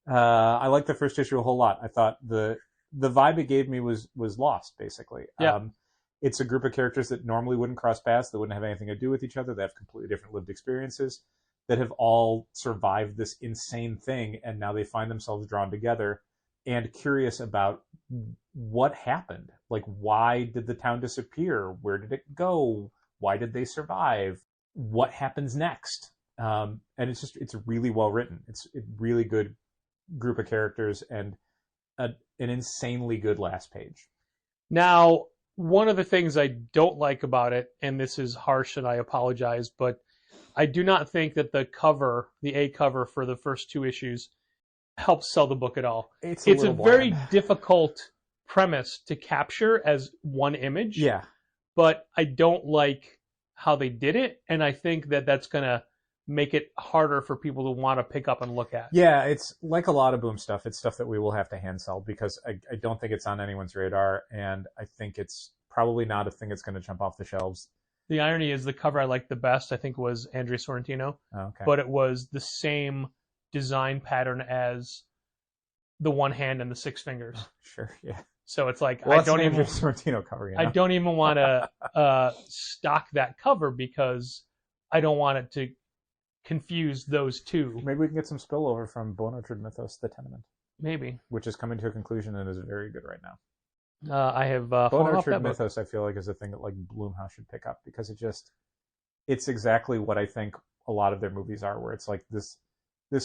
I like the first issue a whole lot. I thought the vibe it gave me was Lost, basically. Yeah. It's a group of characters that normally wouldn't cross paths, that wouldn't have anything to do with each other, that have completely different lived experiences, that have all survived this insane thing, and now they find themselves drawn together and curious about what happened. Like, why did the town disappear? Where did it go? Why did they survive? What happens next? And it's really well written. It's a really good group of characters and an insanely good last page. Now, one of the things I don't like about it, and this is harsh and I apologize, but I do not think that the cover, the A cover for the first 2 issues, helps sell the book at all. It's a little very bland. difficult premise to capture as one image. Yeah. But I don't like how they did it, and I think that that's going to make it harder for people to want to pick up and look at. Yeah, it's like a lot of Boom stuff. It's stuff that we will have to hand sell because I don't think it's on anyone's radar, and I think it's probably not a thing that's going to jump off the shelves. The irony is the cover I liked the best, I think, was Andrea Sorrentino, Okay. but it was the same design pattern as the one hand and the 6 fingers. Sure, yeah. So it's like, Well, I don't even Sorrentino cover, you know? I don't even want to stock that cover because I don't want it to confuse those two. Maybe we can get some spillover from Bone Orchard Mythos, The Tenement, Maybe. which is coming to a conclusion and is very good right now. I have Bone fallen off that Orchard book. Mythos, I feel like, is a thing that like Blumhouse should pick up because it's exactly what I think a lot of their movies are, where it's like this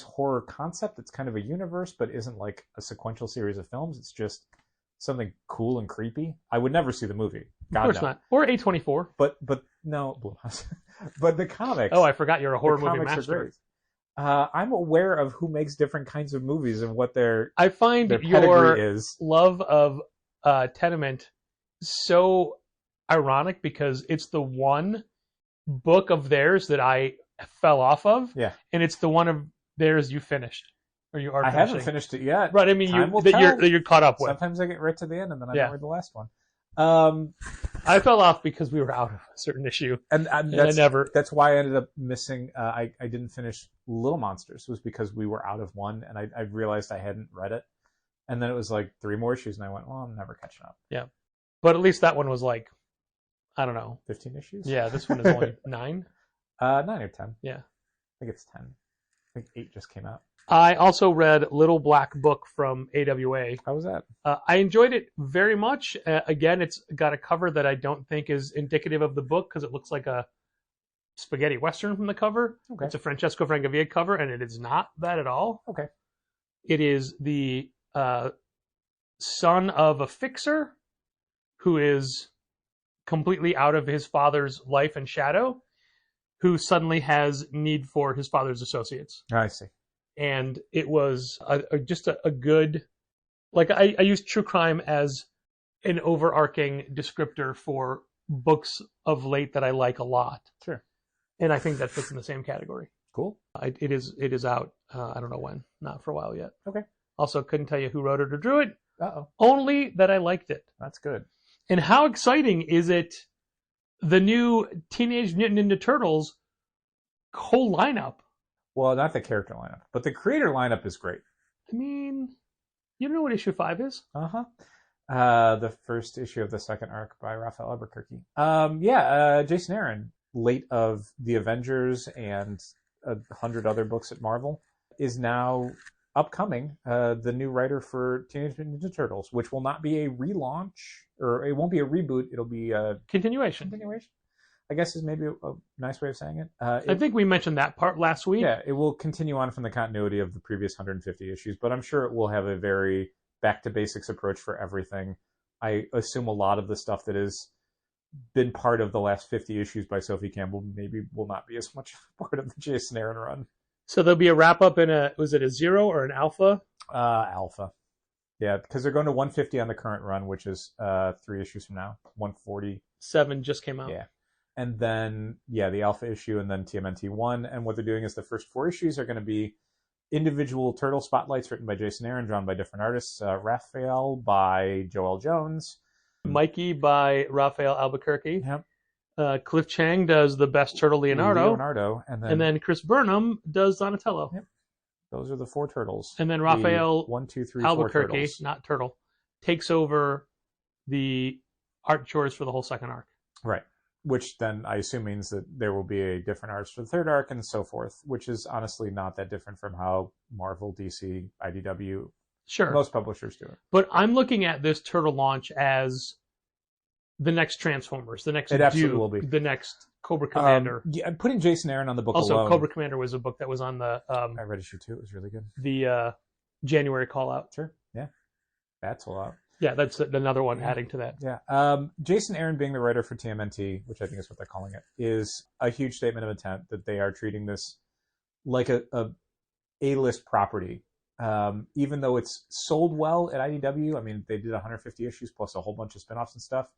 horror concept that's kind of a universe, but isn't like a sequential series of films. It's just something cool and creepy. I would never see the movie. God, Of course no. not. Or A24. But no, Blumhouse. But the comics. Oh, I forgot you're a horror the movie comics master. are great. I'm aware of who makes different kinds of movies and what their I find your pedigree is. love of Tenement so ironic because it's the one book of theirs that I fell off of, Yeah. and it's the one of theirs you finished or you are. I finishing. haven't finished it yet. Right, I mean Time will that tell. you're caught up with. Sometimes I get right to the end and then I Yeah. don't read the last one. I fell off because we were out of a certain issue, And and that's, I never. that's why I ended up missing. I didn't finish Little Monsters, was because we were out of one, and I realized I hadn't read it. And then it was like 3 more issues, and I went, well, I'm never catching up. But at least that one was like, I don't know. 15 issues? Yeah, this one is only 9. 9 or 10. Yeah. I think it's 10. I think 8 just came out. I also read Little Black Book from AWA. How was that? I enjoyed it very much. Again, it's got a cover that I don't think is indicative of the book because it looks like a spaghetti western from the cover. Okay. It's a Francesco Francavilla cover, and it is not that at all. Okay. It is the son of a fixer who is completely out of his father's life and shadow, who suddenly has need for his father's associates. I see. And it was just a good, like I use true crime as an overarching descriptor for books of late that I like a lot. Sure. And I think that fits in the same category. Cool. It is out. I don't know when, not for a while yet. Okay. Also, couldn't tell you who wrote it or drew it. Uh-oh. Only that I liked it. That's good. And how exciting is it? The new Teenage Mutant Ninja Turtles whole lineup. Well, not the character lineup, but the creator lineup is great. I mean, you don't know what issue 5 is? Uh-huh. The first issue of the second arc by Raphael Albuquerque. Jason Aaron, late of The Avengers and 100 other books at Marvel, is now upcoming the new writer for Teenage Mutant Ninja Turtles, which will not be a relaunch, or it won't be a reboot, it'll be a Continuation. continuation, I guess is maybe a nice way of saying it. I think we mentioned that part last week. Yeah, it will continue on from the continuity of the previous 150 issues, but I'm sure it will have a very back to basics approach for everything. I assume a lot of the stuff that has been part of the last 50 issues by Sophie Campbell maybe will not be as much part of the Jason Aaron run. So there'll be a wrap up in was it a 0 or an alpha? Alpha. Yeah, because they're going to 150 on the current run, which is 3 issues from now. 140. 7 just came out. Yeah. And then, the alpha issue, and then TMNT 1. And what they're doing is the first 4 issues are going to be individual turtle spotlights written by Jason Aaron, drawn by different artists. Raphael by Joel Jones. Mikey by Raphael Albuquerque. Yep. Cliff Chang does the best turtle, Leonardo. And then Chris Burnham does Donatello. Yep. Those are the 4 turtles. And then Raphael 1, 2, 3, Albuquerque, 4 turtles. not Turtle, takes over the art chores for the whole second arc. Right. Which then I assume means that there will be a different artist for the third arc and so forth, which is honestly not that different from how Marvel, DC, IDW, Sure. most publishers do it. But I'm looking at this turtle launch as the next Transformers, the next It absolutely Duke, will be. the next Cobra Commander. Putting Jason Aaron on the book Also, alone. Cobra Commander was a book that was on the I read issue 2. It was really good. the January call out. Sure. Yeah. That's a lot. Yeah, that's another one adding to that. Yeah. Jason Aaron being the writer for TMNT, which I think is what they're calling it, is a huge statement of intent that they are treating this like a A-list property. Even though it's sold well at IDW, I mean, they did 150 issues plus a whole bunch of spinoffs and stuff.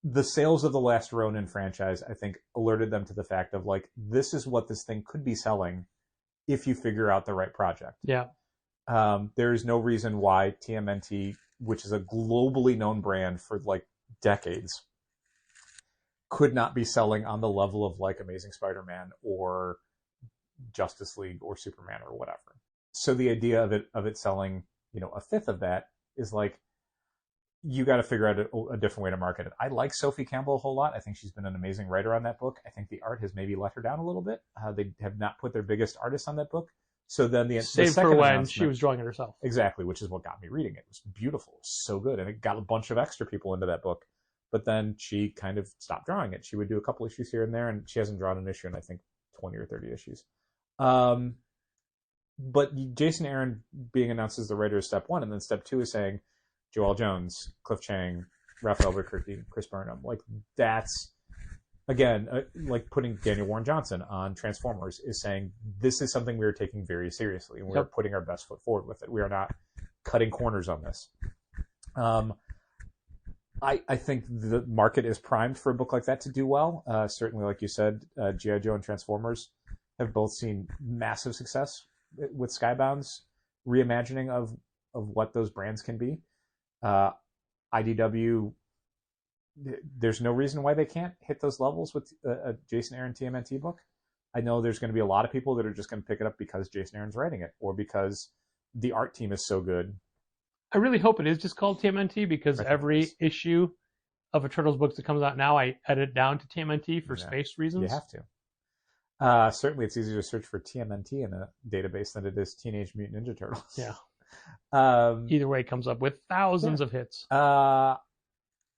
The sales of the Last Ronin franchise, I think, alerted them to the fact of, like, this is what this thing could be selling if you figure out the right project. Yeah. There is no reason why TMNT, which is a globally known brand for, like, decades, could not be selling on the level of, like, Amazing Spider-Man or Justice League or Superman or whatever. So the idea of it selling, a fifth of that is, like, you got to figure out a different way to market it. I like Sophie Campbell a whole lot. I think she's been an amazing writer on that book. I think the art has maybe let her down a little bit. They have not put their biggest artist on that book. So then the Save second for when announcement- she was drawing it herself. Exactly, which is what got me reading it. It was beautiful. It was so good. And it got a bunch of extra people into that book. But then she kind of stopped drawing it. She would do a couple issues here and there, and she hasn't drawn an issue in, I think, 20 or 30 issues. But Jason Aaron being announced as the writer is step 1, and then step 2 is saying Joel Jones, Cliff Chang, Raphael Albuquerque, Chris Burnham. Like, that's, again, like putting Daniel Warren Johnson on Transformers is saying this is something we are taking very seriously, and we're putting our best foot forward with it. We are not cutting corners on this. I think the market is primed for a book like that to do well. Certainly, like you said, G.I. Joe and Transformers have both seen massive success with Skybound's reimagining of what those brands can be. IDW, there's no reason why they can't hit those levels with a Jason Aaron TMNT book. I know there's going to be a lot of people that are just going to pick it up because Jason Aaron's writing it or because the art team is so good. I really hope it is just called TMNT because every issue of a Turtles book that comes out now, I edit down to TMNT for space reasons. You have to. Certainly, it's easier to search for TMNT in a database than it is Teenage Mutant Ninja Turtles. Yeah. Either way, it comes up with thousands of hits. I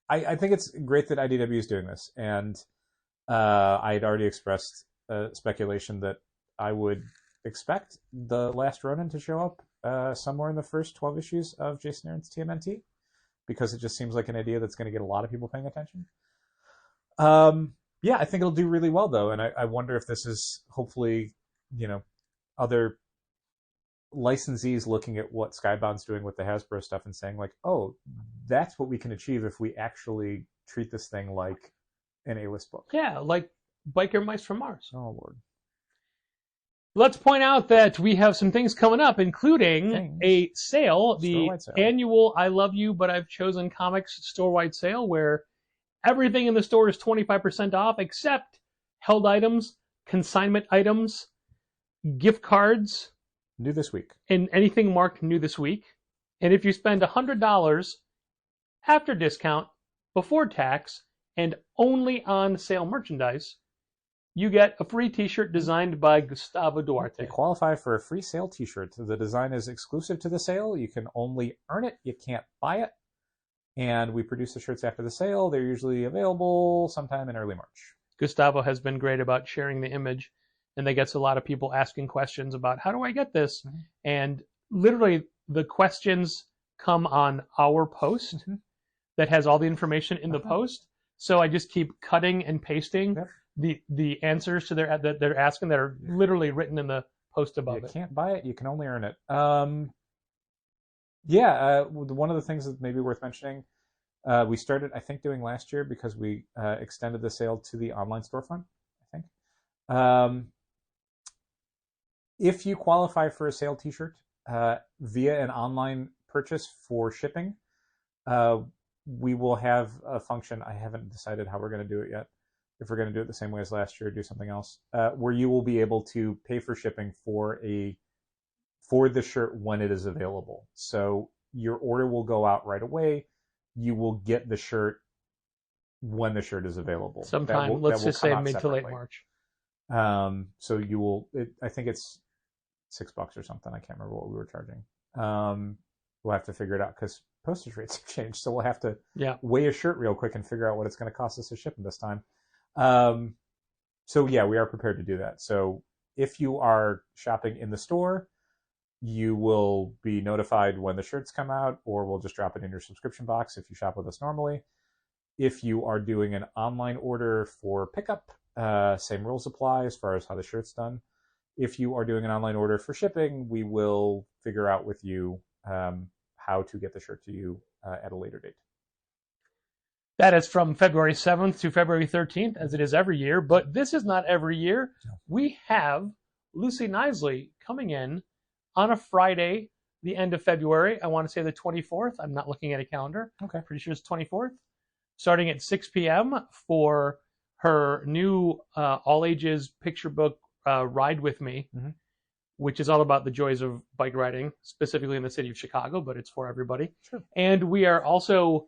think it's great that IDW is doing this, and I had already expressed speculation that I would expect the Last Ronin to show up somewhere in the first 12 issues of Jason Aaron's TMNT, because it just seems like an idea that's going to get a lot of people paying attention. I think it'll do really well, though, and I wonder if this is hopefully, other licensees looking at what Skybound's doing with the Hasbro stuff and saying, like, oh, that's what we can achieve if we actually treat this thing like an A-list book. Yeah, like Biker Mice from Mars. Oh, Lord. Let's point out that we have some things coming up, including a sale, the annual I Love You, But I've Chosen Comics store-wide sale, where everything in the store is 25% off except held items, consignment items, gift cards. New this week. And anything marked new this week. And if you spend $100 after discount, before tax, and only on sale merchandise, you get a free t-shirt designed by Gustavo Duarte. You qualify for a free sale t-shirt. The design is exclusive to the sale. You can only earn it. You can't buy it. And we produce the shirts after the sale. They're usually available sometime in early March. Gustavo has been great about sharing the image, and that gets a lot of people asking questions about, how do I get this? Mm-hmm. And literally, the questions come on our post that has all the information in the post. So I just keep cutting and pasting the answers to that they're asking that are literally written in the post above You it. can't buy it. You can only earn it. One of the things that may be worth mentioning, we started, I think, doing last year because we extended the sale to the online storefront, I think. If you qualify for a sale t-shirt via an online purchase for shipping, we will have a function. I haven't decided how we're going to do it yet. If we're going to do it the same way as last year, do something else, where you will be able to pay for shipping for the shirt when it is available. So your order will go out right away. You will get the shirt when the shirt is available. Sometime, let's just say mid to late March. So you will, I think it's $6 or something. I can't remember what we were charging. We'll have to figure it out because postage rates have changed. So we'll have to weigh a shirt real quick and figure out what it's going to cost us to ship them this time. So yeah, we are prepared to do that. So if you are shopping in the store, you will be notified when the shirts come out, or we'll just drop it in your subscription box if you shop with us normally. If you are doing an online order for pickup, same rules apply as far as how the shirt's done. If you are doing an online order for shipping, we will figure out with you how to get the shirt to you at a later date. That is from February 7th to February 13th, as it is every year. But this is not every year. No. We have Lucy Knisley coming in on a Friday, the end of February. I want to say the 24th. I'm not looking at a calendar. Okay. Pretty sure it's 24th. Starting at 6 p.m. for her new all-ages picture book, Ride With Me, which is all about the joys of bike riding, specifically in the city of Chicago, but it's for everybody. Sure. And we are also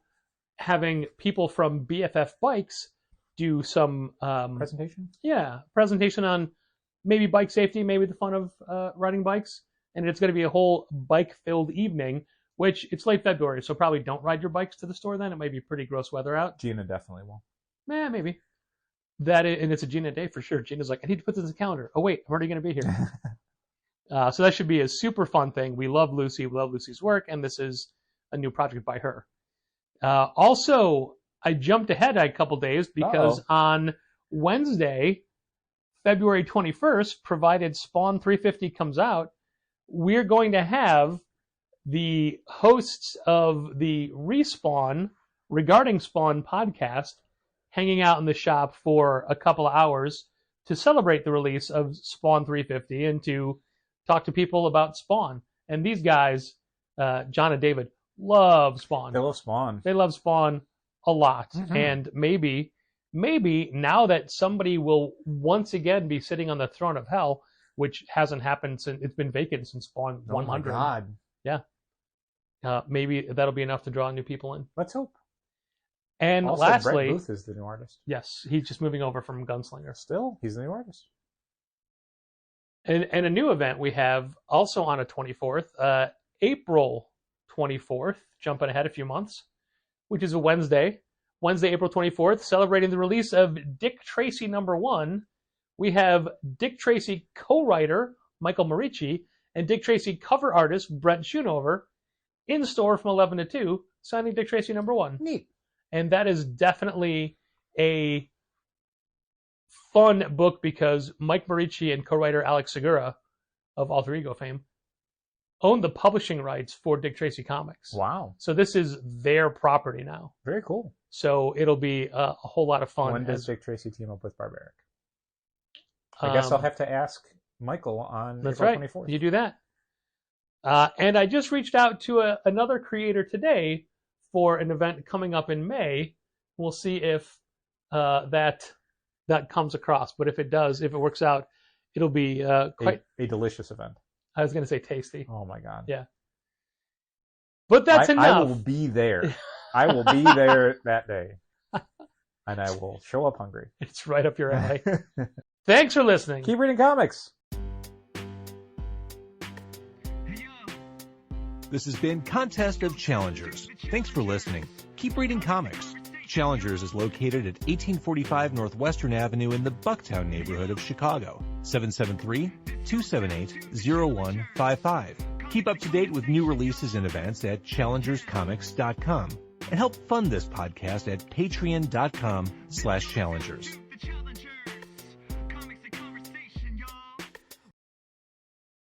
having people from BFF Bikes do some presentation on maybe bike safety, maybe the fun of riding bikes. And it's going to be a whole bike-filled evening, which it's late February, so probably don't ride your bikes to the store then. It might be pretty gross weather out. Gina definitely will. Maybe. And it's a Gina day for sure. Gina's like, I need to put this in the calendar. Oh, wait, I'm already going to be here. So that should be a super fun thing. We love Lucy. We love Lucy's work, and this is a new project by her. Also, I jumped ahead a couple days because on Wednesday, February 21st, provided Spawn 350 comes out, we're going to have the hosts of the Respawn Regarding Spawn podcast hanging out in the shop for a couple of hours to celebrate the release of Spawn 350 and to talk to people about Spawn. And these guys, John and David, love Spawn. They love Spawn. They love Spawn a lot. And maybe now that somebody will once again be sitting on the throne of hell, which hasn't happened since it's been vacant since Spawn 100. Oh my God. Yeah. Maybe that'll be enough to draw new people in. Let's hope. And also, lastly, Brett Booth is the new artist. Yes, he's just moving over from Gunslinger. Still, he's the new artist. And a new event we have also on a 24th, April 24th, jumping ahead a few months, which is a Wednesday, April 24th, celebrating the release of Dick Tracy #1. We have Dick Tracy co-writer Michael Marici and Dick Tracy cover artist Brent Schoonover in store from 11 to 2, signing Dick Tracy #1. Neat. And that is definitely a fun book because Mike Marici and co-writer Alex Segura of Alter Ego fame own the publishing rights for Dick Tracy Comics. Wow. So this is their property now. Very cool. So it'll be a whole lot of fun. When does Dick Tracy team up with Barbaric? I guess I'll have to ask Michael on That's April right. 24th. You do that. And I just reached out to another creator today for an event coming up in May. We'll see if that comes across. But if it does, if it works out, it'll be quite a delicious event. I was going to say tasty. Oh my God. Yeah. But that's enough. I will be there. I will be there that day. And I will show up hungry. It's right up your alley. Thanks for listening. Keep reading comics. This has been Contest of Challengers. Thanks for listening. Keep reading comics. Challengers is located at 1845 Northwestern Avenue in the Bucktown neighborhood of Chicago. 773-278-0155. Keep up to date with new releases and events at challengerscomics.com. And help fund this podcast at patreon.com/challengers.